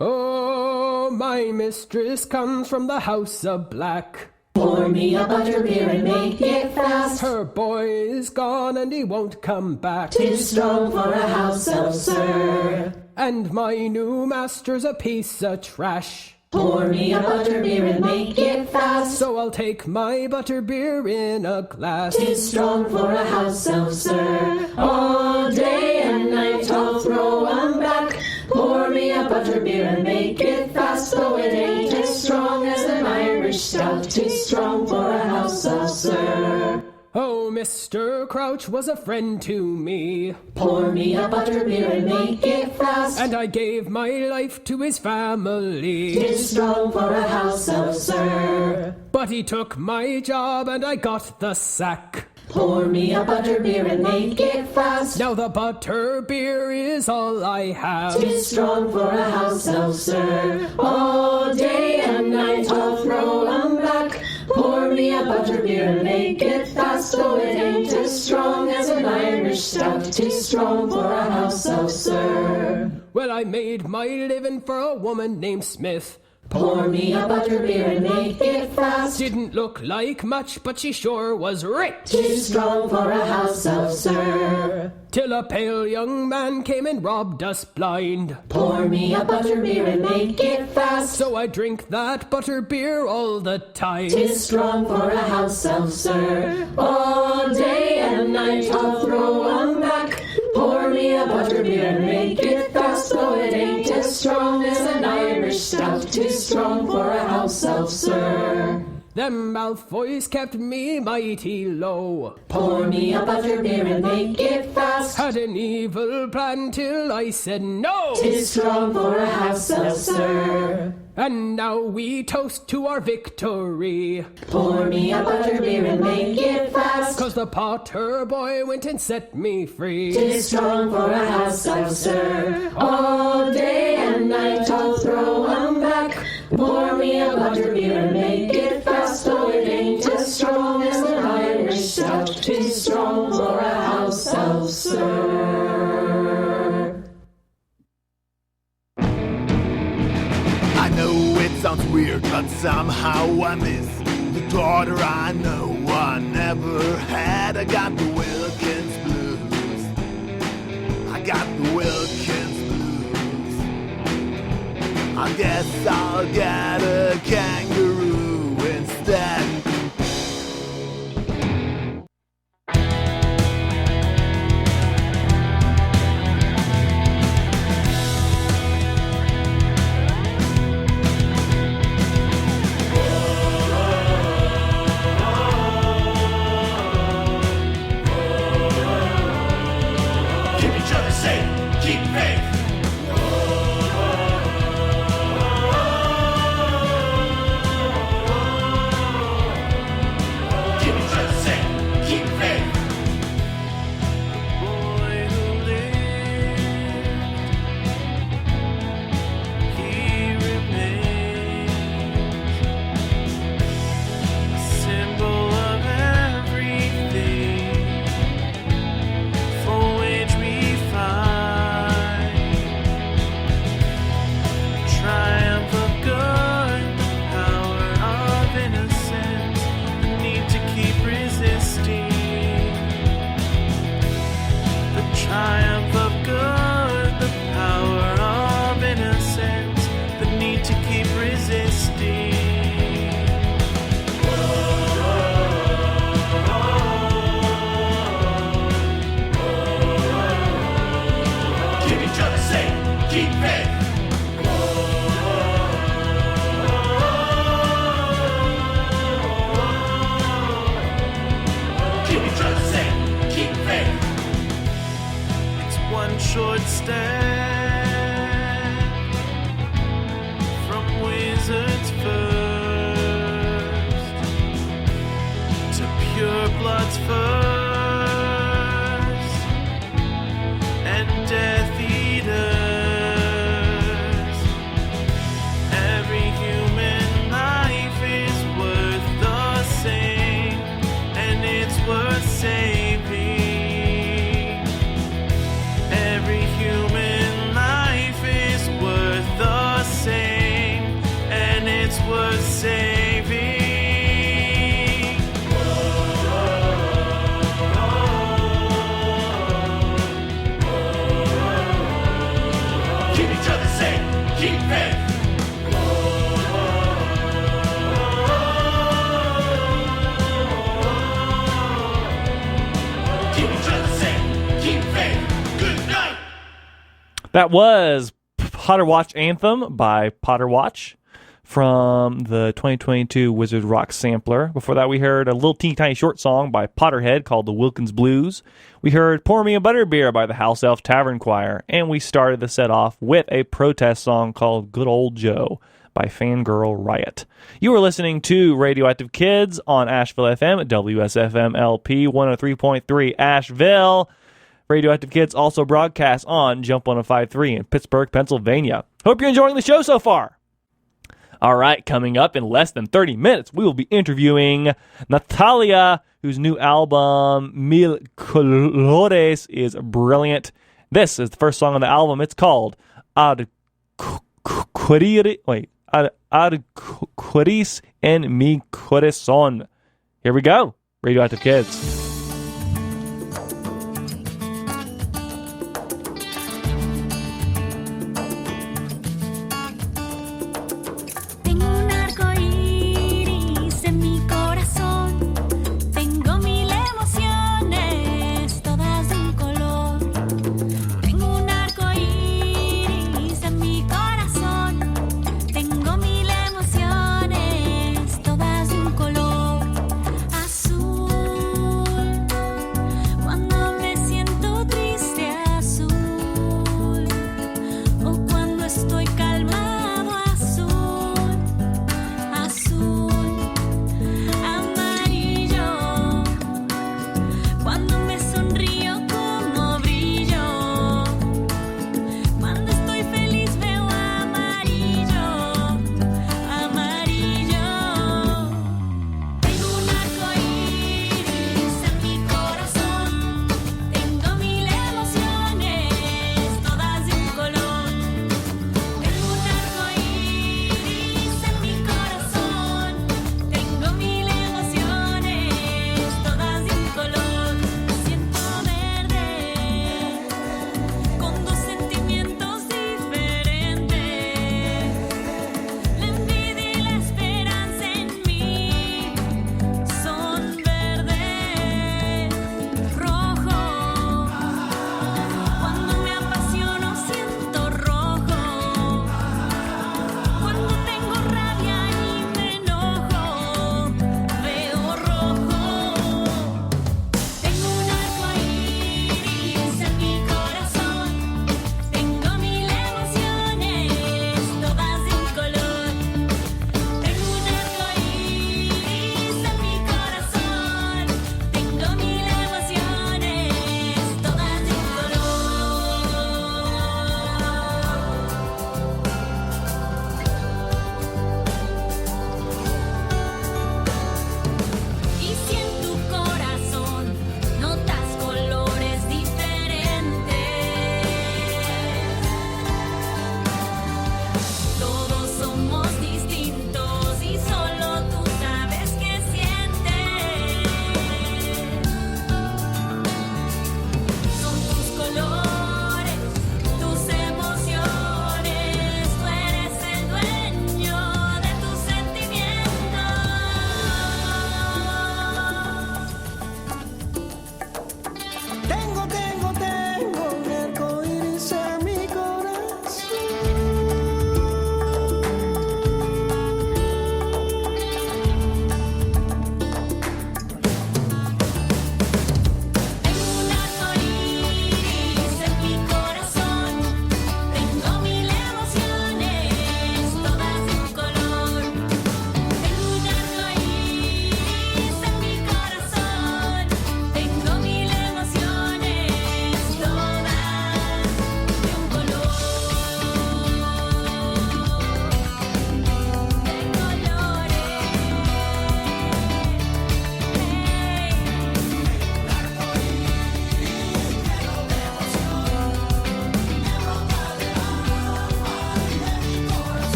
Oh, my mistress comes from the house of black. Pour me a butterbeer and make it fast. Her boy is gone and he won't come back. 'Tis strong for a house elf, sir. And my new master's a piece of trash. Pour me a butterbeer and make it fast. So I'll take my butterbeer in a glass. 'Tis strong for a house elf, sir. All day and night I'll throw 'em back. Pour me a butterbeer and make it fast. Though it ain't as strong as an Irish stout, 'tis strong for a house elf, sir. Oh, Mr. Crouch was a friend to me. Pour me a butterbeer and make it fast. And I gave my life to his family. 'Tis strong for a house elf, sir. But he took my job and I got the sack. Pour me a butterbeer and make it fast. Now the butterbeer is all I have. 'Tis strong for a house elf, sir. All day and night I'll throw 'em back. Pour me a butterbeer and make it fast. Though it ain't as strong as an Irish stout, 'tis strong for a house elf, sir. Well, I made my living for a woman named Smith. Pour me a butterbeer and make it fast. Didn't look like much, but she sure was rich. 'Tis strong for a house elf, sir. Till a pale young man came and robbed us blind. Pour me a butterbeer and make it fast. So I drink that butterbeer all the time. 'Tis strong for a house elf, sir. All day and night I'll throw 'em back. Pour me a butterbeer and make it fast. Though it ain't as strong as an Irish stout, 'tis strong for a house elf, sir. Them Malfoys kept me mighty low. Pour me a butterbeer and make it fast. Had an evil plan till I said no. 'Tis strong for a house elf, sir. And now we toast to our victory. Pour me a butterbeer and make it fast. 'Cause the Potter boy went and set me free. 'Tis strong for a house elf, sir. All day and night I'll throw 'em back. Pour me a butterbeer and make it fast. Though it ain't as strong as an Irish stout, 'tis strong for a house elf, sir. I know it sounds weird, but somehow I miss the daughter I know I never had. I got the Wilkins blues. I got the Wilkins blues. I guess I'll get a kangaroo instead. That was Potter Watch Anthem by Potter Watch from the 2022 Wizard Rock Sampler. Before that, we heard a little teeny tiny short song by Potterhead called The Wilkins Blues. We heard Pour Me a Butterbeer by the House Elf Tavern Choir. And we started the set off with a protest song called Good Old Joe by Fangirl Riot. You were listening to Radioactive Kids on Asheville FM at WSFM LP 103.3 Asheville. Radioactive Kids also broadcasts on Jump 105.3 in Pittsburgh, Pennsylvania. Hope you're enjoying the show so far. All right, coming up in less than 30 minutes, we will be interviewing Nathalia, whose new album, Mil Colores, is brilliant. This is the first song on the album. It's called Ad Curis en mi corazón. Here we go, Radioactive Kids. Azul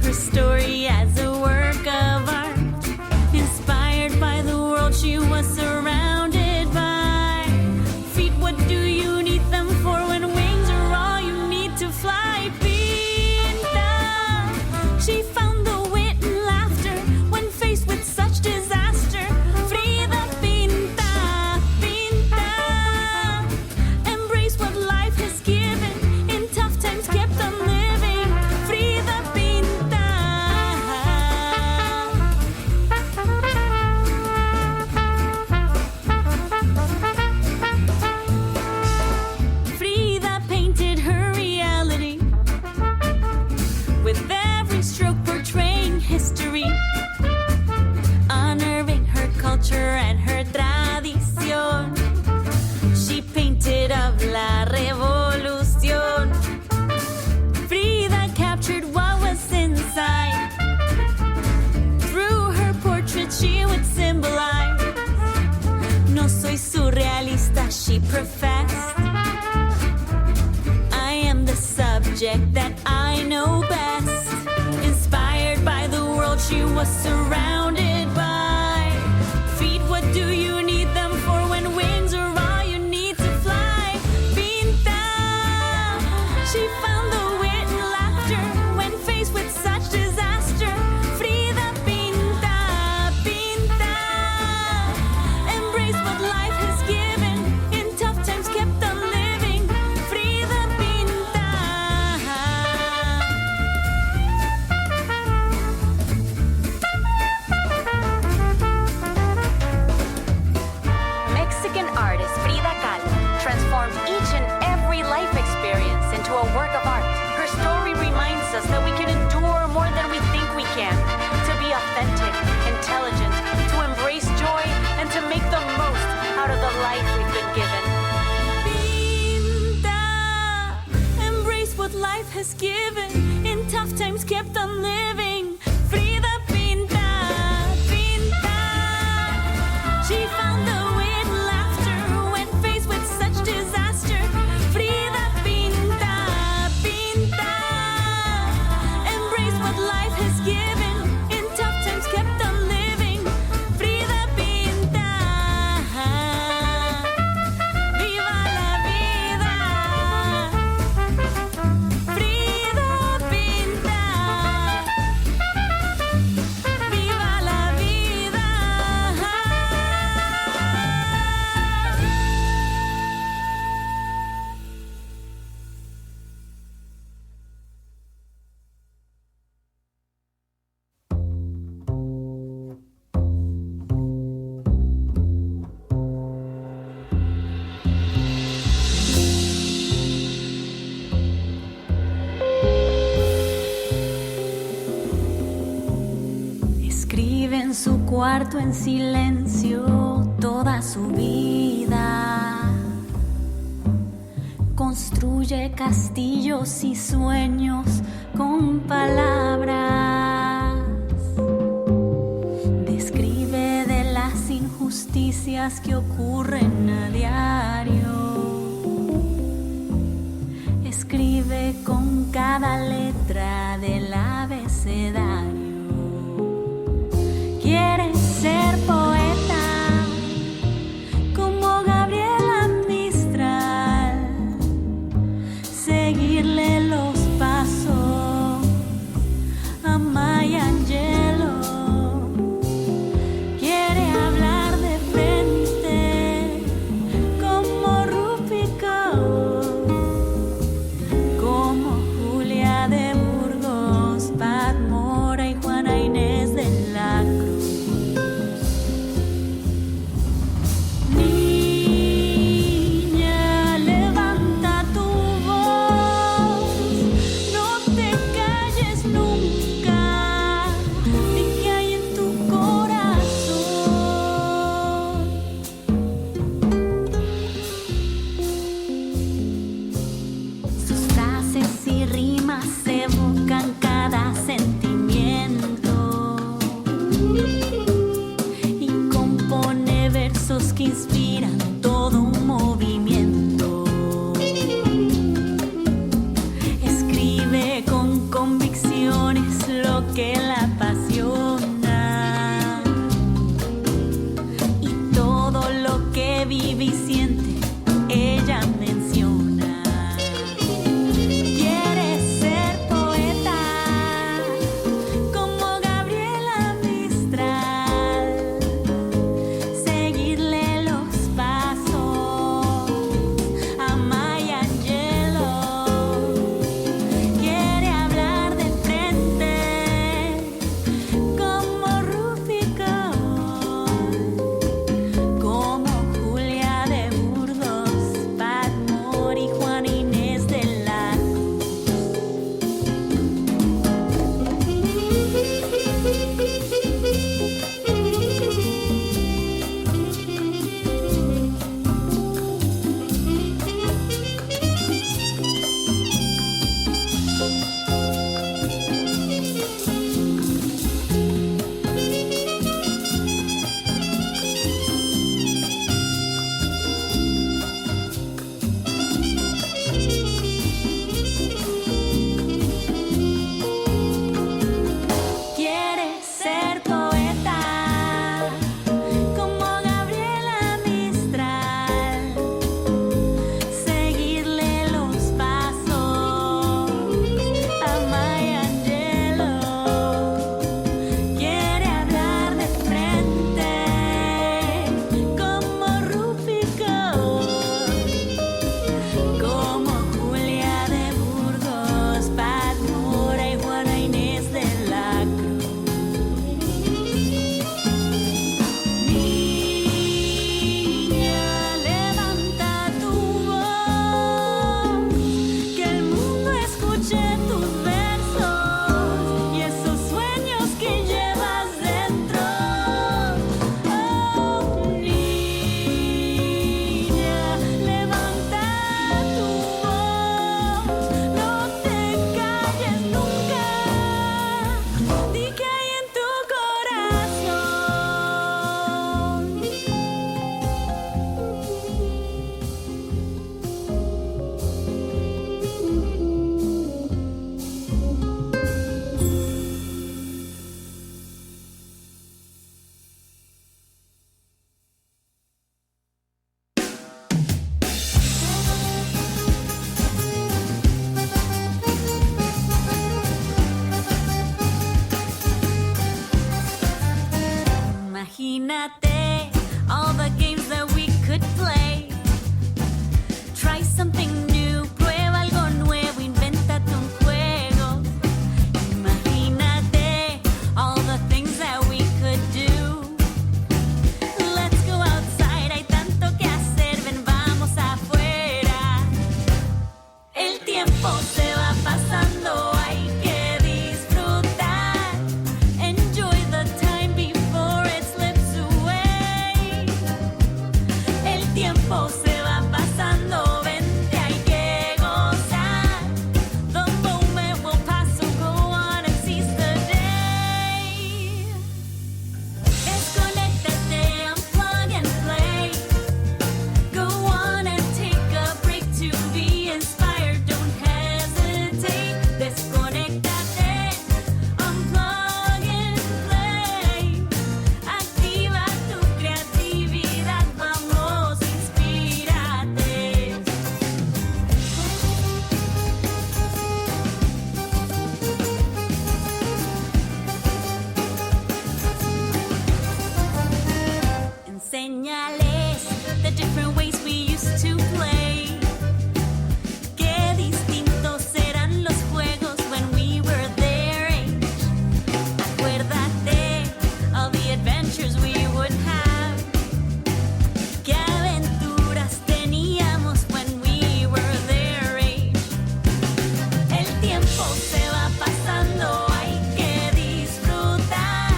her story as a work of art. Inspired by the world she was surrounded by. Feet, what do you need them for when wings are all you need to fly? Pinta, she found the wit and laughter when faced with such disaster. Frida Pinta, Pinta, embrace what life has given. In tough times kept on living. Frida Pinta. Frida painted her reality, with every stroke portraying history, honoring her culture and her tradición. She painted of la revolución. Frida captured what was inside. Through her portrait she would symbolize. No soy surrealista, she professed. I am the subject that I know best. Inspired by the world she was surrounded by. Feet, what do you need them for when wings are all you need to fly? Pinta, she found the wit and laughter when faced with such disaster. Frida Pinta, Pinta, embrace what life has given. In tough times kept on living. Frida Pinta. Mexican artist Frida Kahlo transformed each and every life experience into a work of art. Her story reminds us that we can endure more than we think we can, to be authentic, intelligent, to embrace joy, and to make the most out of the life we've been given. Pinta, embrace what life has given. In tough times kept on living. Frida Pinta, Pinta, she found the wit and laughter when faced with such disaster. Frida Pinta, Pinta, embrace what life has given. In tough times kept on living. Frida Pinta, viva la vida. Frida Pinta, viva la vida. Escribe en su cuarto en silencio toda su vida. Construye castillos y sueños con palabras. Describe de las injusticias que ocurren a diario. Escribe con cada letra del abecedario. Quiere ser poeta como Gabriela Mistral, seguirle los pasos a Maya Angelou. Quiere hablar de frente como Rúpico, como Julia de Burgos, Pat Mora y Juana Inés de la Cruz. Niña, levanta tu voz, no te calles nunca, di que hay en tu corazón. Sus frases y rimas evocan cada sentimiento. Imagínate all the games that we could play. Try something new, prueba algo nuevo, invéntate un juego. Imagínate all the things that we could do. Let's go outside, hay tanto que hacer, ven, vamos afuera. El tiempo se va pasando, hay que disfrutar. Enjoy the time before it slips away. El tiempo se va pasando, vente, hay que gozar. The moment will pass, so go on and seize the day. Desconéctate, unplug and play. Go on and take a break to be inspired, don't hesitate. Desconéctate, unplug and play. Activa tu creatividad, vamos, inspírate. Enséñales the different ways we used to play. Qué distintos eran los juegos when we were their age. Acuérdate of the adventures we would have. Qué aventuras teníamos when we were their age. El tiempo se va pasando, hay que disfrutar.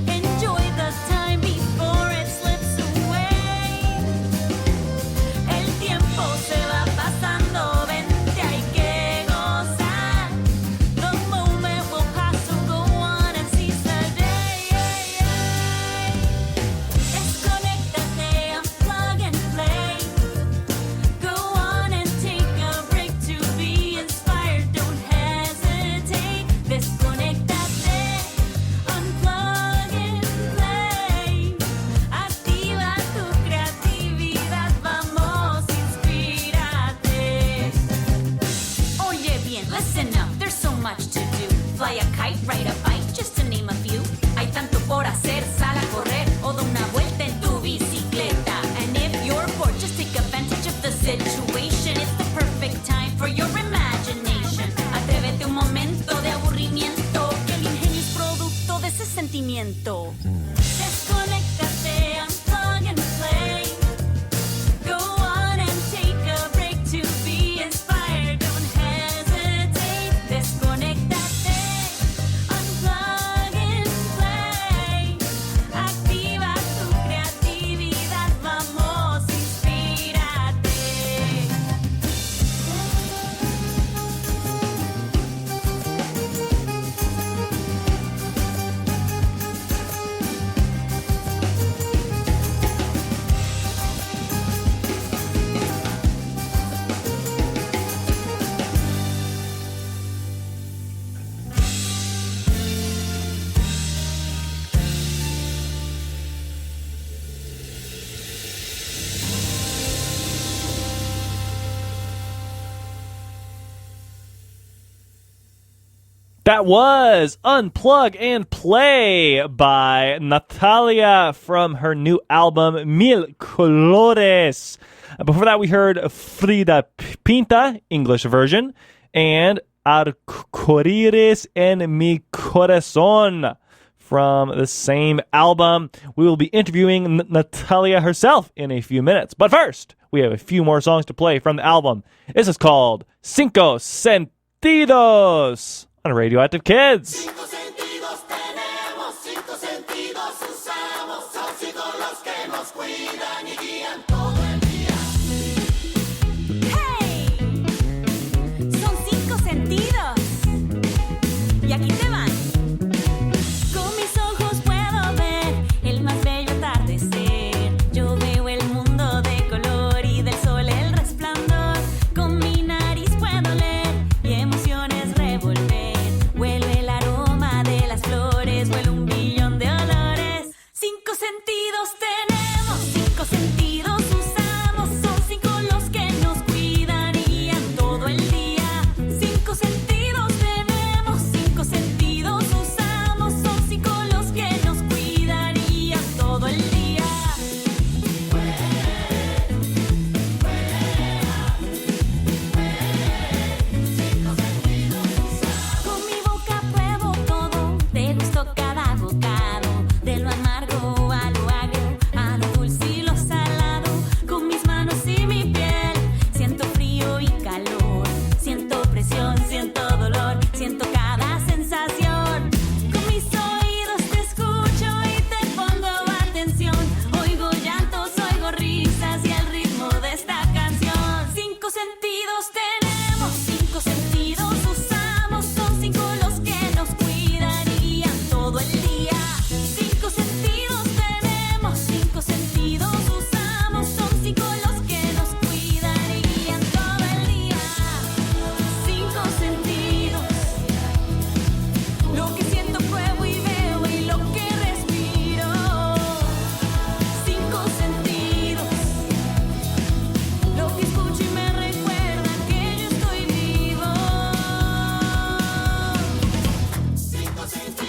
Enjoy the time before it slips away. El tiempo se va pasando, vente, hay que gozar. The moment will pass, so go on and seize the day. Desconéctate, unplug and play. Go on and take a break to be inspired, don't hesitate. Desconéctate, unplug and play. Activa tu creatividad, vamos, inspírate. Oye bien, listen up, there's so much to do. Fly a kite, ride a bike, just to name a few. Hay tanto por hacer, sal a correr o da una vuelta en tu bicicleta. And if you're bored, just take advantage of the situation. It's the perfect time for your imagination. Atrévete un momento de aburrimiento, que el ingenio es producto de ese sentimiento. Desconéctate, unplug and play. Go on and take a break to be inspired, don't hesitate. Desconéctate, unplug and play. Activa tu creatividad, vamos, inspírate. That was Unplug and Play by Nathalia from her new album Mil Colores. Before that, we heard Frida Pinta, English version, and Arcoíris en mi corazón from the same album. We will be interviewing Nathalia herself in a few minutes. But first, we have a few more songs to play from the album. This is called Cinco Sentidos on Radioactive Kids. Cinco sentidos tenemos, cinco sentidos usamos, son cinco los que nos cuidan y guían todo el día. ¡Hey! Son 5 sentidos. Y aquí te van. Con mis ojos puedo ver el más bello atardecer. Yo veo el mundo de color y del sol el resplandor. Con mi nariz puedo leer y emociones revolver. Huelo el aroma de las flores, huelo un billón de olores. 5 sentidos tenemos, 5 sentidos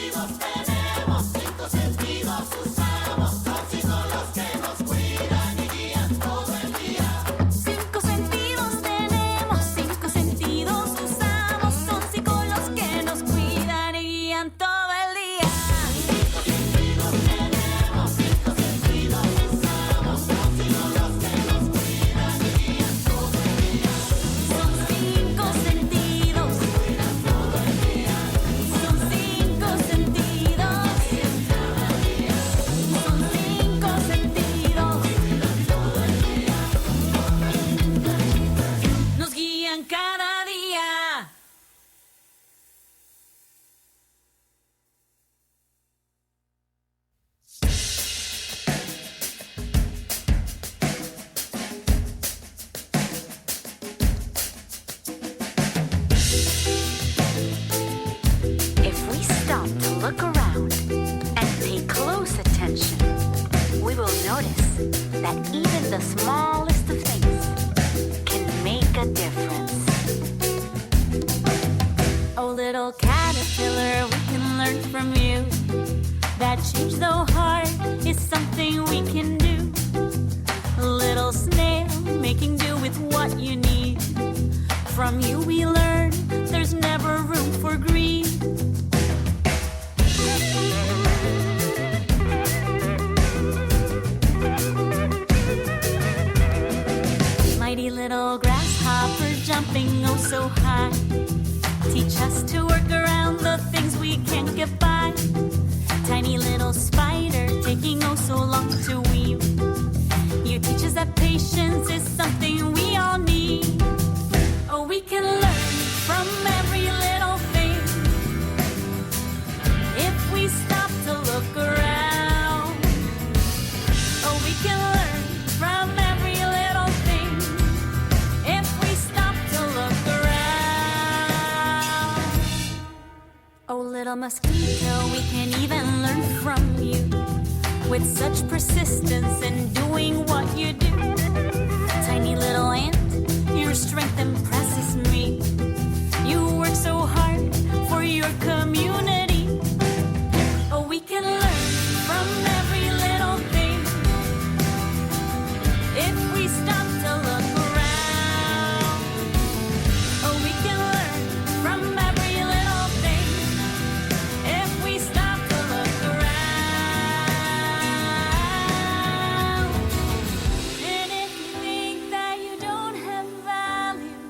Cinco sentidos tenemos, cinco sentidos usamos, son cinco los que nos cuidan y guían todo el día. Cinco sentidos tenemos, cinco sentidos usamos, son cinco los que nos cuidan y guían todo el día. Son cinco sentidos, cuidan todo el día. Son cinco sentidos, cada día. Son cinco sentidos, cuidan todo el día. Nos guían cada día. If we stop to look around and pay close attention, we will notice that even the smallest of things can make a difference. Oh, little caterpillar, we can learn from you that change, though hard, is something we can do. A little snail, making do with what you need. From you we learn there's never room for greed. Mighty little grasshopper jumping oh so high, teach us to work around the things we can't get by. Tiny little spider taking oh so long to weave, you teach us that patience is something we all need. Oh, we can learn from every little thing if we stop to look around. Oh, we can learn from every little thing if we stop to look around. Oh, little mosquito, we can even learn from you with such persistence in doing what you do. Tiny little ant, your strength impresses me. You work so hard for your community. Oh, we can learn from every little thing if we stop to look around. Oh, we can learn from every little thing if we stop to look around. And if you think that you don't have value,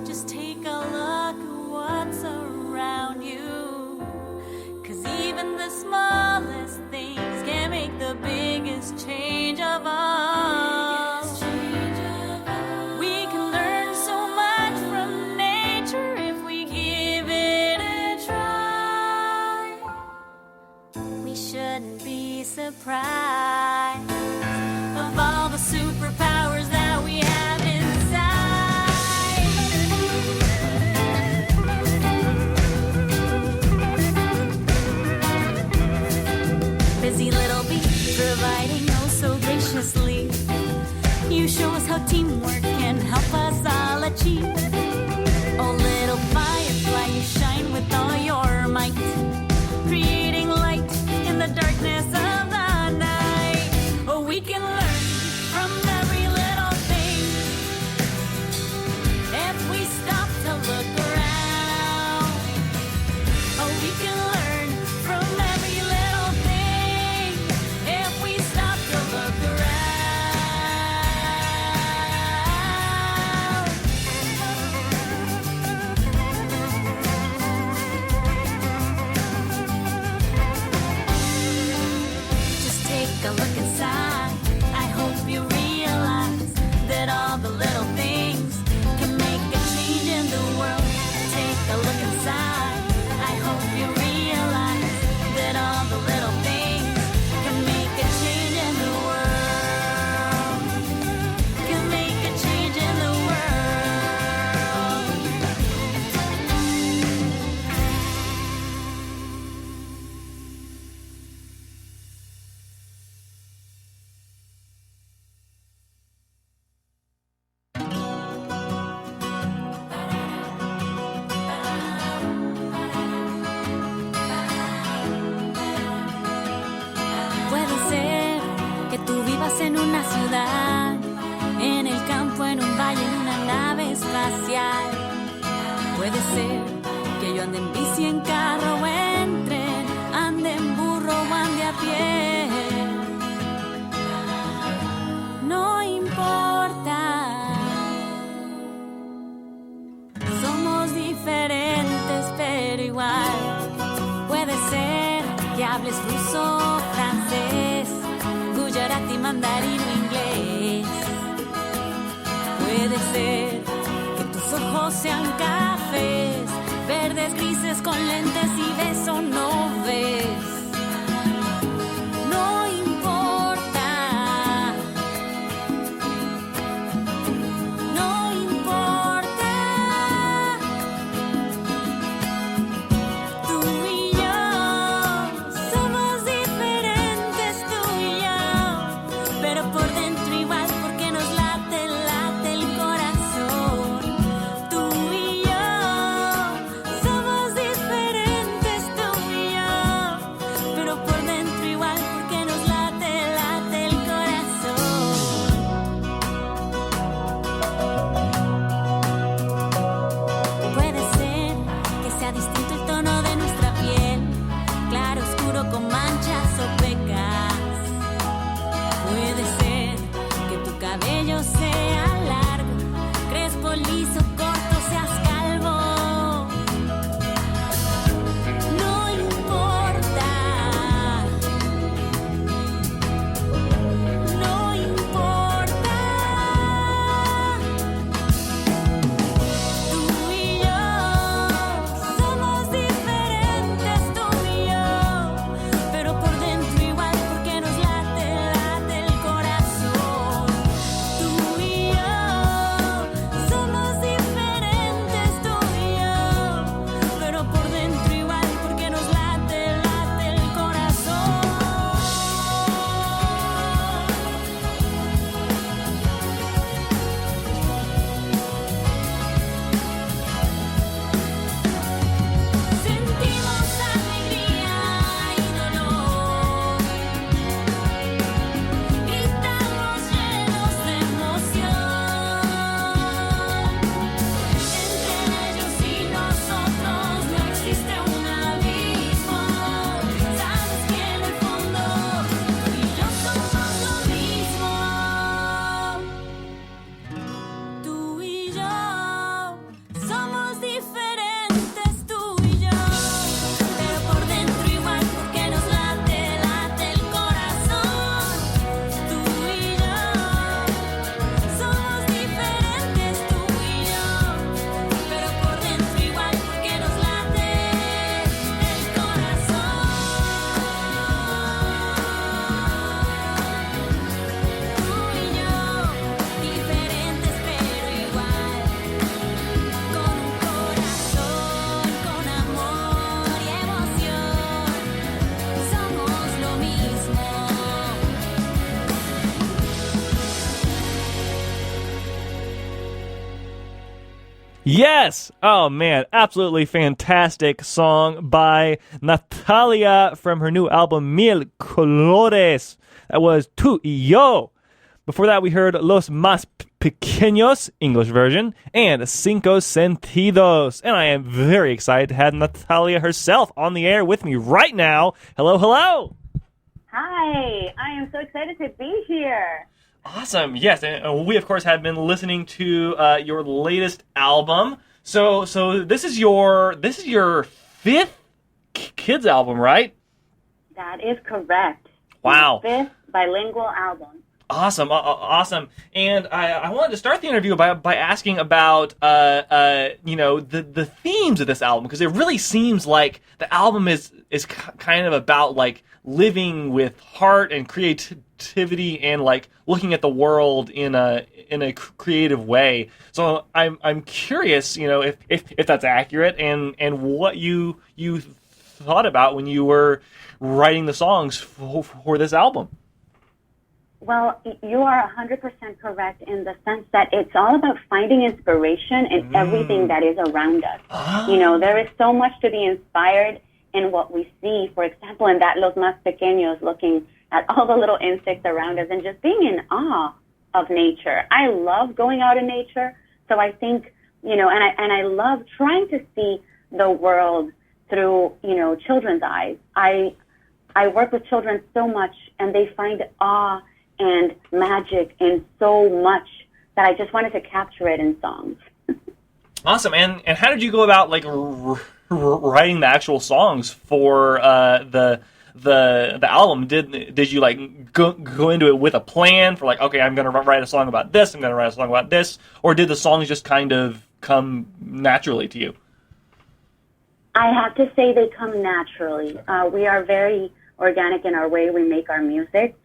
just take a look at what's around you. 'Cause even the smallest things can make the biggest change of all. We can learn so much from nature if we give it a try. We shouldn't be surprised of all the superpowers that we have inside. Busy little bee, providing oh so graciously. You show us how teamwork can help us all achieve. Oh, little firefly, you shine with all your might, creating light in the darkness of the night. Oh, we can learn from every little thing if we stop to look around. Oh, we can learn from every little thing if we stop to look around. ciudad, en el campo, en un valle, en una nave espacial. Puede ser que yo ande en bici, en carro o en tren, ande en burro o ande a pie. No importa. Somos diferentes pero igual. Puede ser que hables ruso, francés, gujarati, mandarín o inglés. Puede ser que tus ojos sean cafés, verdes, grises, con lentes y ves o no ves. No importa. No importa. Tú y yo somos diferentes, tú y yo, pero por dentro igual, porque nos late, late el corazón. Tú y yo somos diferentes, tú y yo, pero por dentro igual, porque nos late, late el corazón. Puede ser que sea distinto el tono de nuestra piel, claro, oscuro, con manchas o pecas. Puede ser que tu cabello sea largo, crespo, liso, corto, seas calvo. No importa. No importa. Tú y yo somos diferentes, tú y yo, pero por dentro igual, porque nos late, late el corazón. Tú y yo somos diferentes, tú y yo, pero por dentro igual, porque nos late, late el corazón. Sentimos alegría y dolor, gritamos llenos de emoción. Entre ellos y nosotros no existe un abismo. Sabes que en el fondo tú y yo somos lo mismo. Tú y yo somos diferentes, tú y yo, pero por dentro igual, porque nos late, late el corazón. Tú y yo somos diferentes, tú y yo, pero por dentro igual, porque nos late el corazón. Tú y yo, diferentes pero igual, con un corazón, con amor y emoción, somos lo mismo. Yes! Oh man, absolutely fantastic song by Nathalia from her new album Mil Colores. That was Tu y Yo. Before that, we heard Los Más Pequeños, English version, and Cinco Sentidos. And I am very excited to have Nathalia herself on the air with me right now. Hello, hello! Hi, I am so excited to be here. Awesome. Yes, and we of course have been listening to your latest album. So this is your fifth kids album, right? That is correct. Wow. My fifth bilingual album. Awesome, awesome. And I wanted to start the interview by asking about the themes of this album, because it really seems like the album is kind of about like living with heart and creativity and like looking at the world in a creative way. So I'm curious, if that's accurate and what you thought about when you were writing the songs for this album. Well, you are 100% correct in the sense that it's all about finding inspiration in everything that is around us. There is so much to be inspired in what we see. For example, in that Los Más Pequeños, looking at all the little insects around us and just being in awe of nature. I love going out in nature. So I think, and I love trying to see the world through, children's eyes. I work with children so much, and they find awe and magic in so much that I just wanted to capture it in songs. Awesome. And how did you go about writing the actual songs for the album? Did you go into it with a plan for okay, I'm going to write a song about this, I'm going to write a song about this, or did the songs just kind of come naturally to you? I have to say they come naturally. We are very organic in our way we make our music.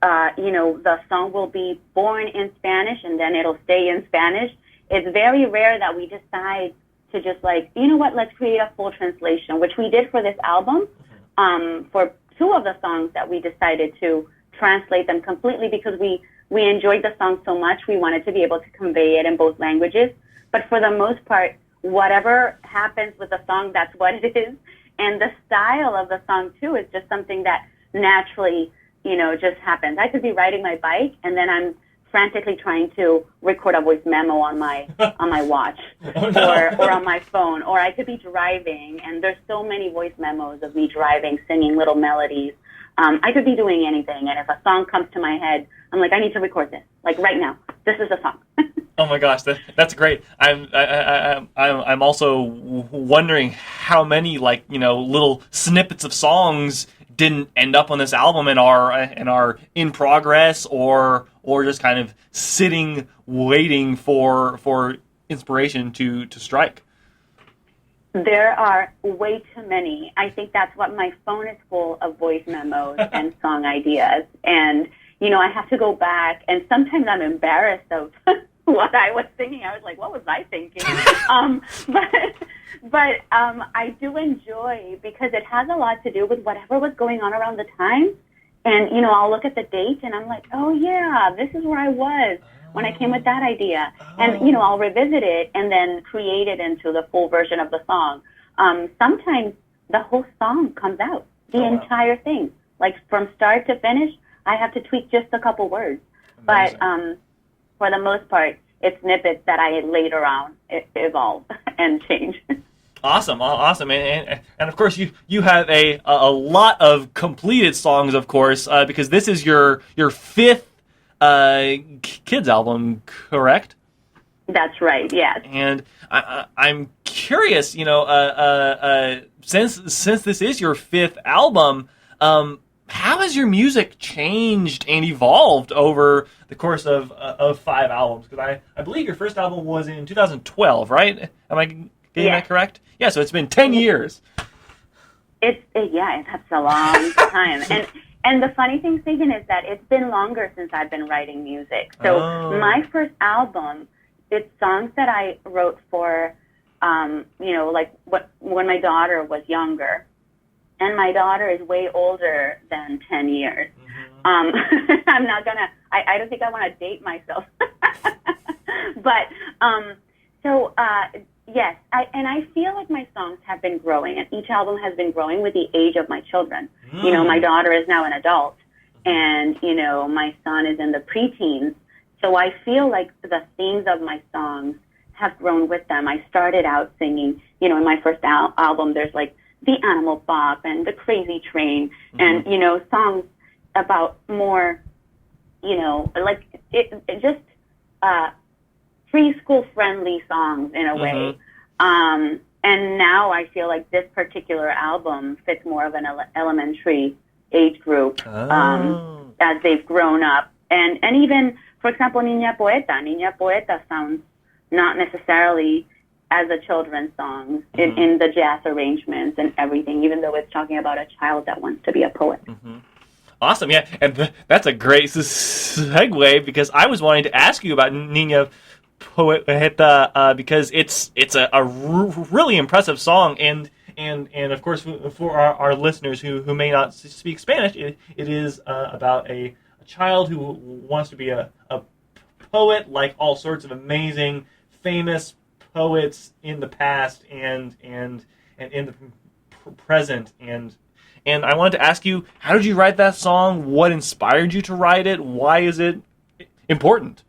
The song will be born in Spanish and then it'll stay in Spanish. It's very rare that we decide to just let's create a full translation, which we did for this album. For 2 of the songs that we decided to translate them completely because we enjoyed the song so much, we wanted to be able to convey it in both languages. But for the most part, whatever happens with the song, that's what it is. And the style of the song, too, is just something that naturally, just happens. I could be riding my bike, and then I'm frantically trying to record a voice memo on my watch or on my phone, or I could be driving, and there's so many voice memos of me driving, singing little melodies. I could be doing anything, and if a song comes to my head, I'm like, I need to record this, right now. This is a song. Oh my gosh, that's great. I'm also wondering how many little snippets of songs didn't end up on this album and are in progress or just kind of sitting waiting for inspiration to strike. There are way too many. I think that's what my phone is full of voice memos and song ideas. And, I have to go back, and sometimes I'm embarrassed of what I was singing. I was like, what was I thinking? But I do enjoy, because it has a lot to do with whatever was going on around the time. And, I'll look at the date and I'm like, oh yeah, this is where I was when I came with that idea. And, I'll revisit it and then create it into the full version of the song. Sometimes the whole song comes out, the entire thing. From start to finish, I have to tweak just a couple words. Amazing. But for the most part, it's snippets that I later on evolve and change. Awesome. And of course, you have a lot of completed songs, of course, because this is your 5th kids album, correct? That's right, yes. And I'm curious, since this is your 5th album, how has your music changed and evolved over the course of 5 albums? Because I believe your first album was in 2012, right? Am I getting that correct? Yeah, so it's been 10 years. That's a long time. And the funny thing, Stephen, is that it's been longer since I've been writing music. So my first album, it's songs that I wrote for, when my daughter was younger. And my daughter is way older than 10 years. Mm-hmm. I'm not gonna, I don't think I want to date myself. But, yes, I feel like my songs have been growing, and each album has been growing with the age of my children. My daughter is now an adult, and, my son is in the preteens. So I feel like the themes of my songs have grown with them. I started out singing, in my first album, there's the Animal Bop and the Crazy Train, and, songs about more, just preschool-friendly songs in a way. And now I feel like this particular album fits more of an elementary age group as they've grown up. And even, for example, Niña Poeta sounds not necessarily as a children's song in the jazz arrangements and everything, even though it's talking about a child that wants to be a poet. Awesome, yeah. And that's a great segue, because I was wanting to ask you about Niña Poeta because it's a really impressive song, and of course for our listeners who may not speak Spanish, it is about a child who wants to be a poet, like all sorts of amazing, famous poets in the past and in the present, and And I wanted to ask you, how did you write that song? What inspired you to write it? Why is it important?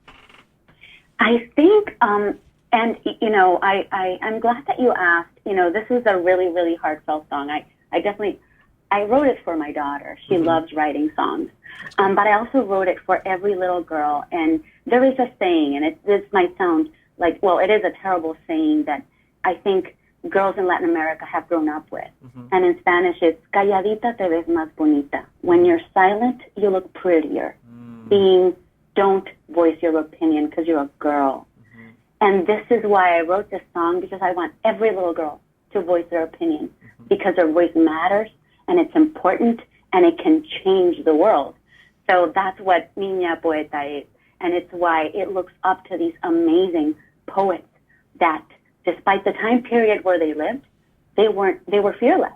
I think, and you know, I'm glad that you asked. You know, this is a really, really heartfelt song. I wrote it for my daughter. She loves writing songs. But I also wrote it for every little girl. And there is a saying, and this might sound like, well, it is a terrible saying that I think girls in Latin America have grown up with. And in Spanish, it's calladita te ves más bonita. When you're silent, you look prettier. Being, don't voice your opinion because you're a girl. And this is why I wrote this song, because I want every little girl to voice their opinion, because their voice matters, and it's important, and it can change the world. So that's what Niña Poeta is. And it's why it looks up to these amazing poets that, despite the time period where they lived, they were fearless,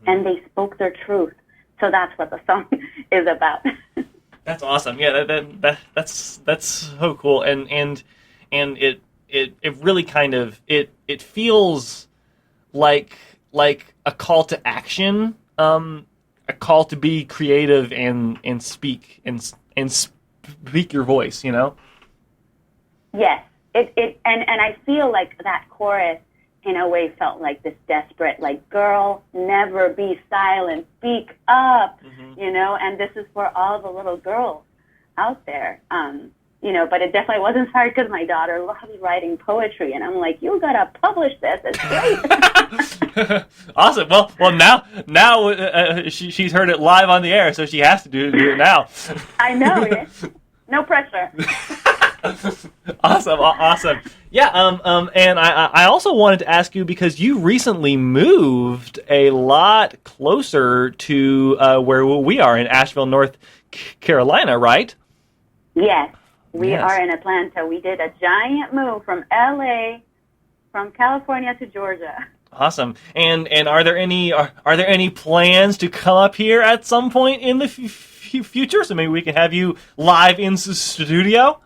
and they spoke their truth. So that's what the song is about. That's awesome. Yeah, that's so cool. And it really kind of it feels like a call to action, a call to be creative and speak and speak your voice, you know? Yes. And I feel like that chorus in a way felt like this desperate, like, girl, never be silent, speak up, you know, and this is for all the little girls out there. You know, but it definitely wasn't hard because my daughter loves writing poetry, and I'm like, you gotta publish this. It's great. Awesome. Well, now she's heard it live on the air, so she has to do it now. I know. Yeah. No pressure. Awesome. Yeah. And I also wanted to ask you, because you recently moved a lot closer to where we are in Asheville, North Carolina, right? Yes. We are in Atlanta. We did a giant move from LA, from California to Georgia. Awesome. And are there any plans to come up here at some point in the future? So maybe we can have you live in the studio?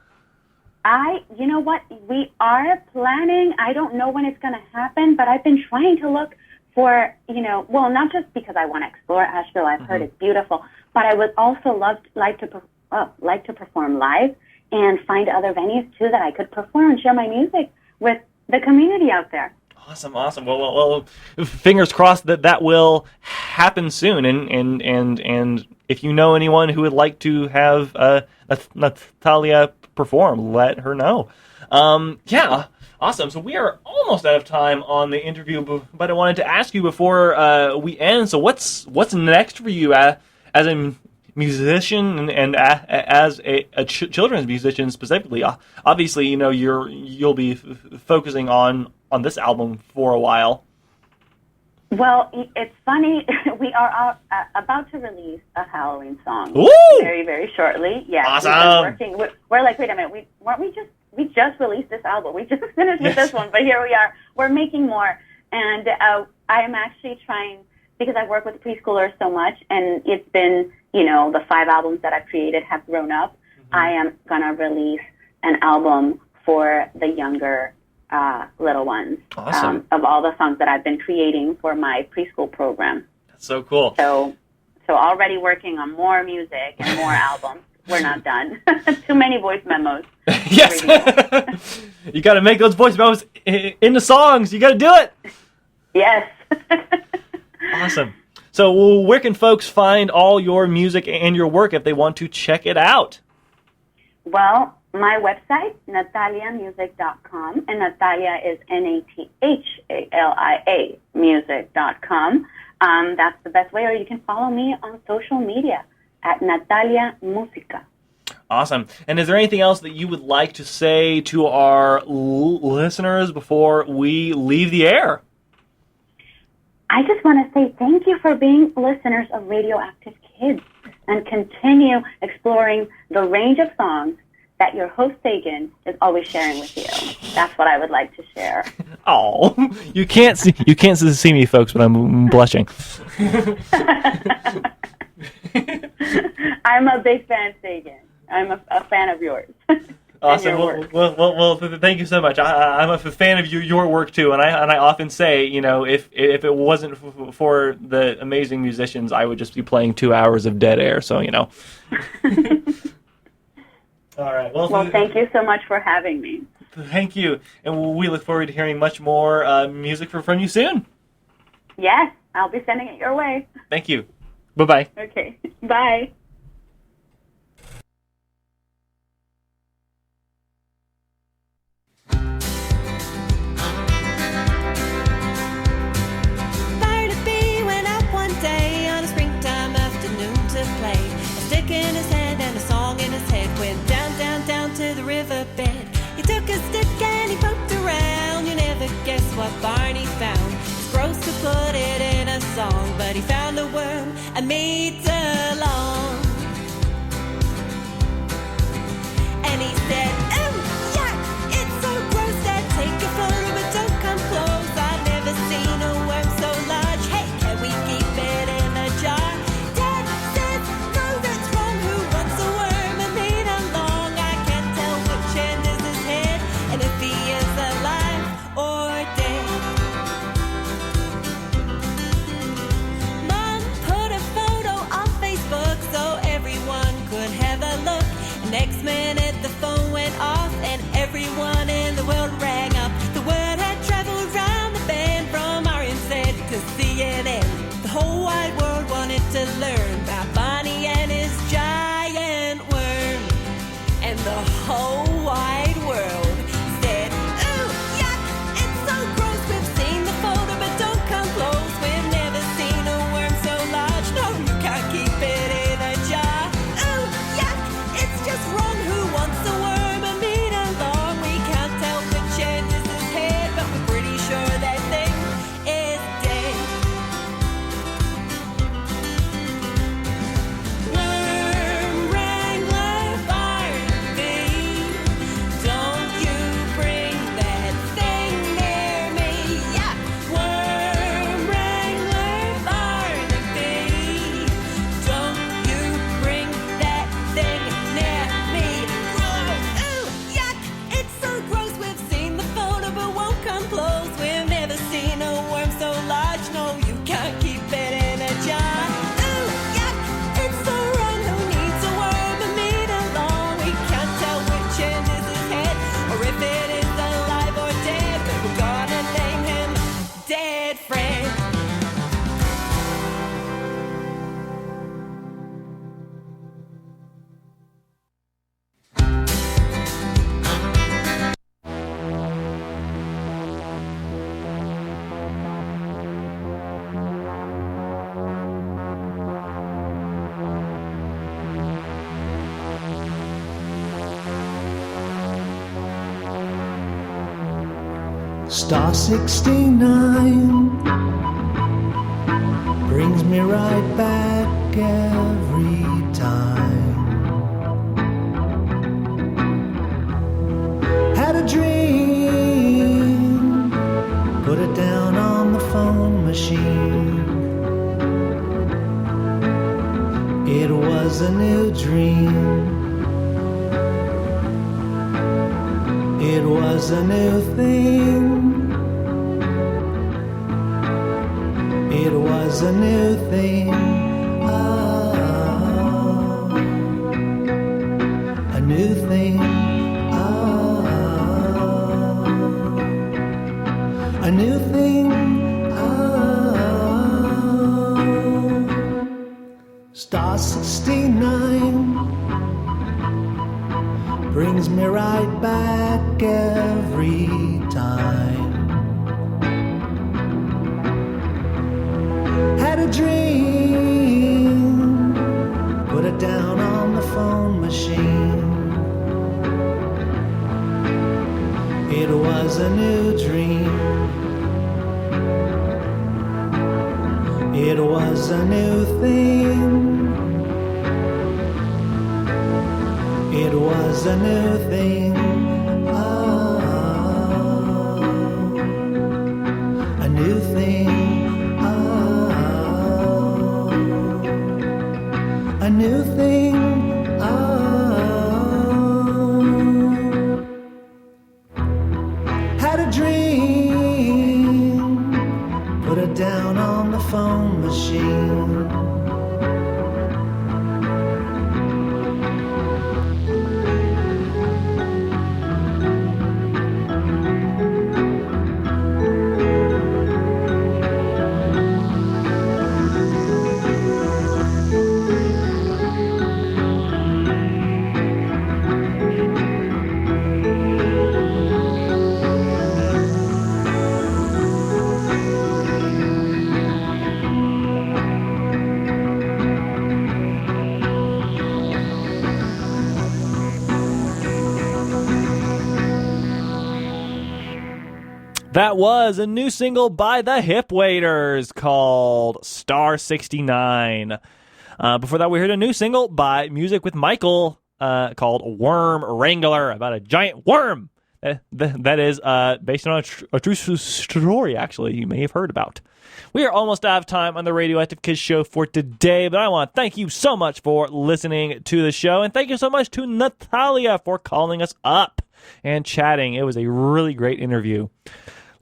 You know what? We are planning. I don't know when it's going to happen, but I've been trying to look for, you know, well, not just because I want to explore Asheville. I've heard it's beautiful, but I would also like to perform live and find other venues too that I could perform and share my music with the community out there. Awesome. Well, fingers crossed that will happen soon. And if you know anyone who would like to have Nathalia perform, let her know. Yeah, awesome. So we are almost out of time on the interview, but I wanted to ask you before we end. So what's next for you as a musician and as a children's musician specifically? Obviously, you know, you'll be focusing on this album for a while. Well, it's funny. We are about to release a Halloween song. Ooh! Very, very shortly. Yeah, awesome. We've been working. We're like, wait a minute. We just released this album. We just finished with this one, but here we are. We're making more, and I am actually trying, because I work with preschoolers so much, and it's been, you know, the 5 albums that I've created have grown up. I am gonna release an album for the younger little ones. Awesome. Of all the songs that I've been creating for my preschool program. That's so cool. So already working on more music and more albums. We're not done. Too many voice memos. Yes. You got to make those voice memos into songs. You got to do it. Yes. Awesome. So where can folks find all your music and your work if they want to check it out? Well, my website, nathaliamusic.com, and Nathalia is Nathalia music.com. That's the best way, or you can follow me on social media at Nathalia Musica. Awesome. And is there anything else that you would like to say to our listeners before we leave the air? I just want to say thank you for being listeners of Radioactive Kids, and continue exploring the range of songs that your host Sagan is always sharing with you. That's what I would like to share. Oh, you can't see me, folks, but I'm blushing. I'm a big fan, Sagan. I'm a fan of yours. Awesome. your Well, thank you so much. I'm a fan of your work too, and I often say, if it wasn't for the amazing musicians, I would just be playing 2 hours of dead air. So All right. Well, thank you so much for having me. Thank you, and we look forward to hearing much more music from you soon. Yes, I'll be sending it your way. Thank you. Bye-bye. Okay. Bye. Barnaby went out one day on a springtime afternoon to play. A stick in his hand and a song in his head. Went down, down, down to the riverbed. He took a stick and he poked around. You never guess what Barney found. It's gross to put it in a song, but he found a worm a meter long. And he said, "Oh, yuck, it's so gross that take a photo, but don't come close. I've never seen a worm so large. Hey, can we keep it in a jar?" Dad says, "No, that's wrong. Who wants a worm a meter long? I can't tell which end is his head, and if he is alive or dead." Mom put a photo on Facebook so everyone could have a look. Next minute the phone went off and everyone in the world rang up. The word had traveled round the band from RNZ to CNN. The whole wide world wanted to learn about Barney and his giant worm. And the whole wide world said, "Ooh, yuck, it's so gross. We've seen the photo, but don't come close. We've never seen a worm so large. No, you can't keep it in a jar. Ooh, yuck, it's just wrong. Who wants a worm a meter long? We can't tell which end is his head, but we're pretty sure that thing is dead." Worm wrangler Barnaby, don't you bring that thing near me. Yeah. Worm wrangler Barnaby, don't you bring that thing near me. Ooh, yuck, it's so gross. We've seen the photo but won't come close. We've never seen a worm so large. No, you can't keep it in a jar. Ooh, yuck, it's so wrong. Who needs a worm a meter long? We can't tell which end is his head, or if it is alive or dead, but we're gonna name him Dead Fred. Star 69 brings me right back every time. Had a dream, put it down on the phone machine. It was a new dream. It was a new thing. It was a new thing. Ah, a new thing. Ah, a new thing. Ah, Star 69 brings me right back every time. Had a dream, put it down on the phone machine. It was a new dream. It was a new thing. It was a new thing. Ah, a new thing. Ah, a new thing. Ah, That was a new single by the Hip Waiters called Star 69. Before that, we heard a new single by Music with Michael called Worm Wrangler, about a giant worm that is based on a true story, actually, you may have heard about. We are almost out of time on the Radioactive Kids show for today, but I want to thank you so much for listening to the show, and thank you so much to Nathalia for calling us up and chatting. It was a really great interview.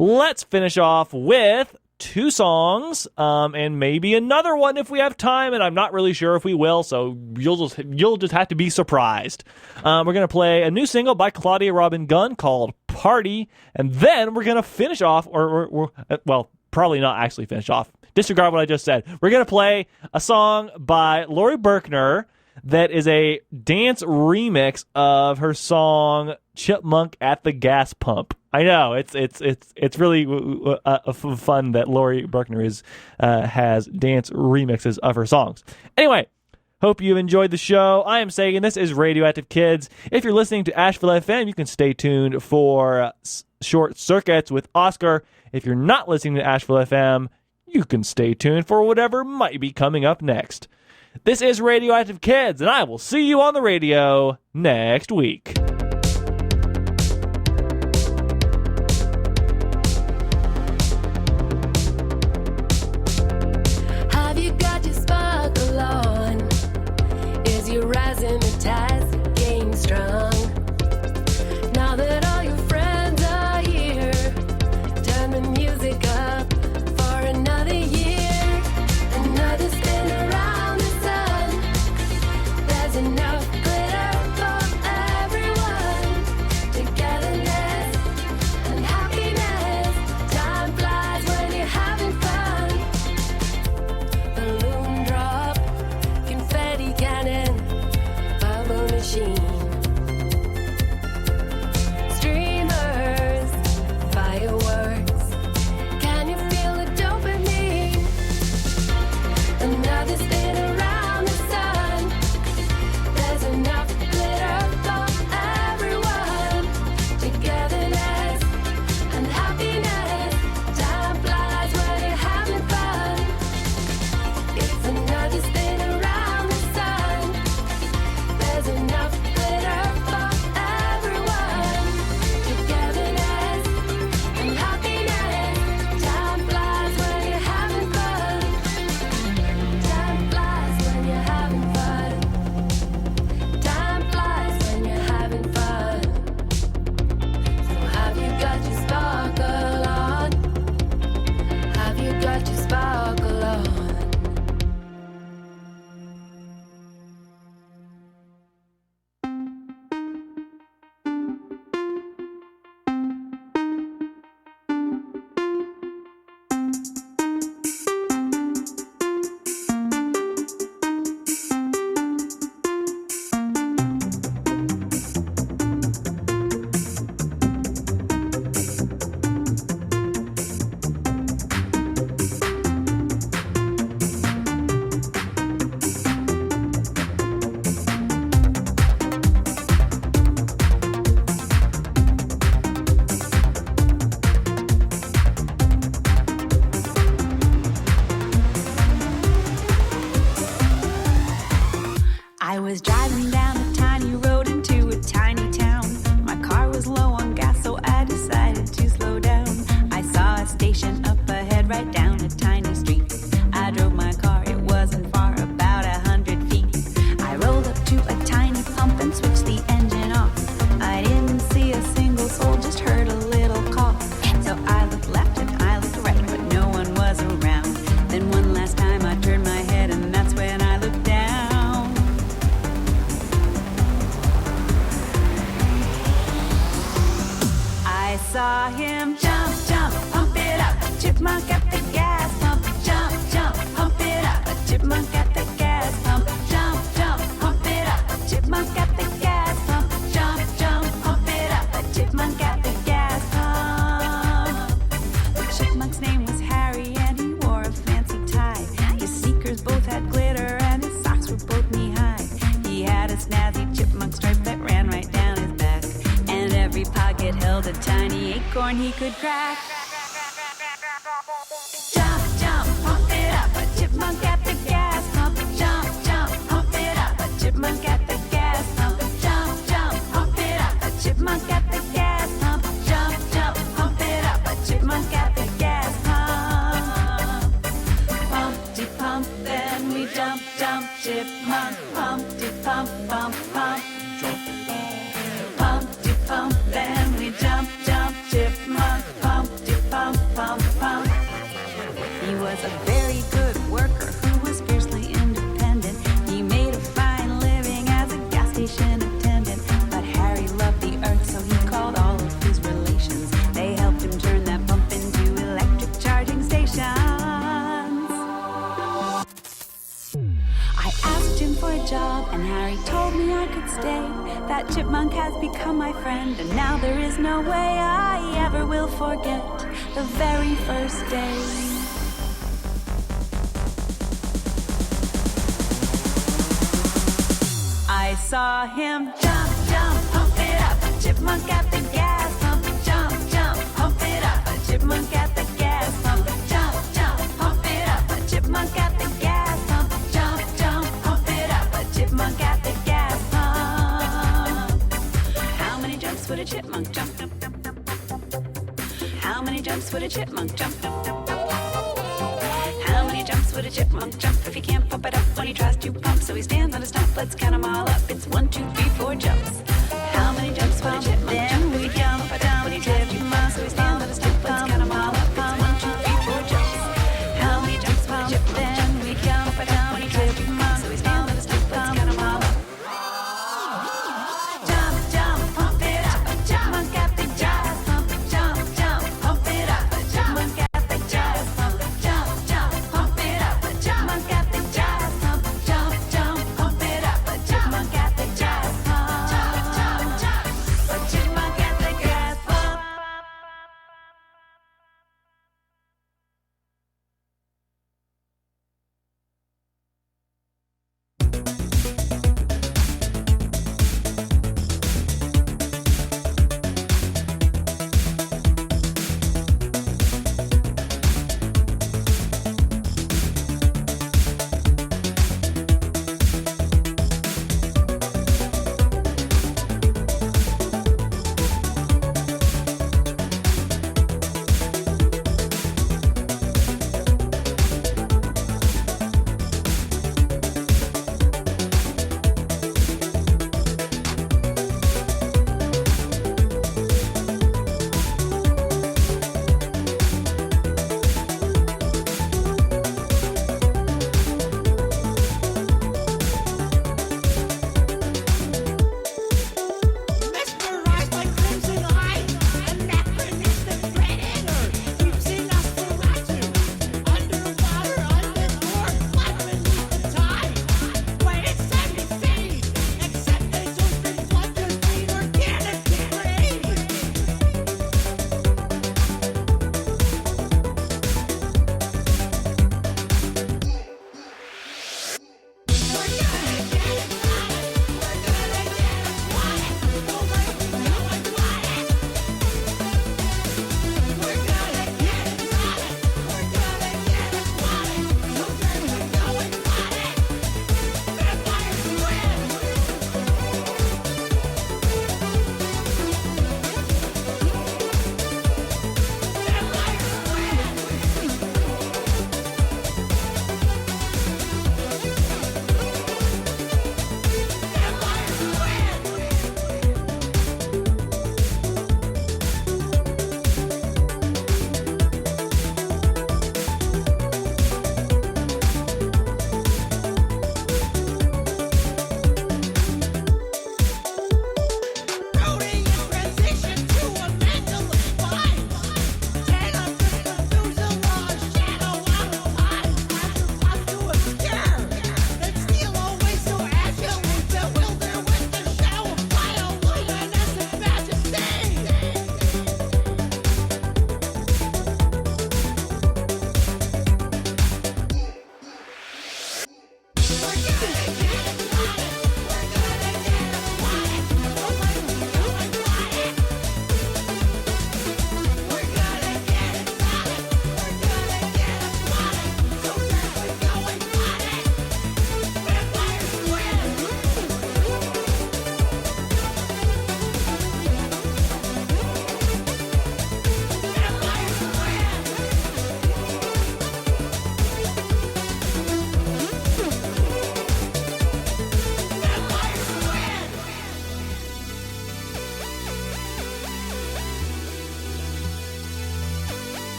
Let's finish off with 2 songs, and maybe another one if we have time, and I'm not really sure if we will, so you'll just have to be surprised. We're going to play a new single by Claudia Robin Gunn called Party, and then we're going to finish off, well, probably not actually finish off. Disregard what I just said. We're going to play a song by Lori Berkner that is a dance remix of her song Chipmunk at the Gas Pump. I know it's really fun that Lori Berkner has dance remixes of her songs. Anyway, hope you've enjoyed the show. I am Sagan. This is Radioactive Kids. If you're listening to Asheville FM, you can stay tuned for Short Circuits with Oscar. If you're not listening to Asheville FM, you can stay tuned for whatever might be coming up next. This is Radioactive Kids, and I will see you on the radio next week. Have you got your sparkle on? Is your razzmatazz game strong? Now that all your friends are here, turn the music up for another year, another spin around the sun. There's enough glitter for everyone. Togetherness and happiness. Time flies when you're having fun. Balloon drop, confetti cannon, bubble machine. Streamers, fireworks. Can you feel the dopamine? Another spin around the sun. There's enough glitter for everyone. Togetherness and happiness. Time flies when you're having fun. It's another spin around the sun. There's enough glitter for everyone. Togetherness and happiness. Time flies when you're having fun. Time flies when you're having fun. Time flies when you're having fun. So have you got your sparkle on? Have you got your sparkle on? I was driving down a tiny road into a tiny town. My car was low on gas, so I decided to slow down. I saw a station up ahead, right down a tiny street. I drove my car, it wasn't far, about 100 feet. I rolled up to a tiny pump and switched the engine off. I didn't see a single soul, just heard a little cough. So I looked left and I looked right, but no one was around. Then one last time I turned my head, and that's when I looked down. I saw him jump, jump, pump it up. A chipmunk at the gas pump. Jump, jump, pump it up. A chipmunk at the gas pump. Jump, jump, pump it up. A chipmunk at the gas pump. Jump, jump, pump it up. A chipmunk at the gas pump. The chipmunk's name was Harry, and he wore a fancy tie. His sneakers both had glitter, and his socks were both knee-high. He had a snazzy chipmunk stripe that ran right down his back, and every pocket held a tiny acorn he could crack. chipmunk at the gas pump. Jump, jump, pump it up. A chipmunk at the gas pump. Jump, jump, pump it up. A chipmunk at the gas pump. Pumpty pump, then we jump, jump, chipmunk. Pumpty pump, pump, pump. Pumpty pump, then we jump, jump, chipmunk. Pumpty pump, pump, pump. He was a very good worker who was fiercely independent. He made a fine living as a gas station attendant. But Harry loved the earth, so he called all of his relations. They helped him turn that pump into electric charging stations. I asked him for a job, and Harry told me I could stay. That chipmunk has become my friend, and now there is no way I ever will forget the very first day. I saw him jump, jump, pump it up. A chipmunk at the gas pump. Jump, jump, pump it up. A chipmunk at the gas pump. Jump, jump, pump it up. A chipmunk at the gas pump. Jump, jump, pump it up. A chipmunk at the gas pump. How many jumps would a chipmunk jump? How many jumps would a chipmunk jump? How many jumps would a chipmunk jump if he can't pump it up when he tries to pump? So he stands on a stump, let's count them all up. It's 1, 2, 3, 4 jumps. How many jumps would a chipmunk jump? Then we jump down when he tries to pump. So he stands on a stump, let's count them all up. It's 1, 2, 3, 4 jumps. How many jumps would a chipmunk? Then we jump down when he tries to pump. So he stands on a stump, let's count them all up. Jump, jump, pump it up. A chipmunk at the gas pump. Jump, jump, pump it up. A chipmunk at the gas pump. Jump, jump, pump it up. A chipmunk at the gas pump. Jump, jump, pump it up. A chipmunk at the gas pump.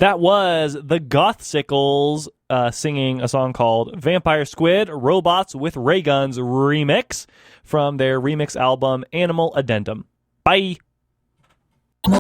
That was the Gothsicles singing a song called Vampire Squid Robots with Ray Guns remix from their remix album Animal Addendum. Bye.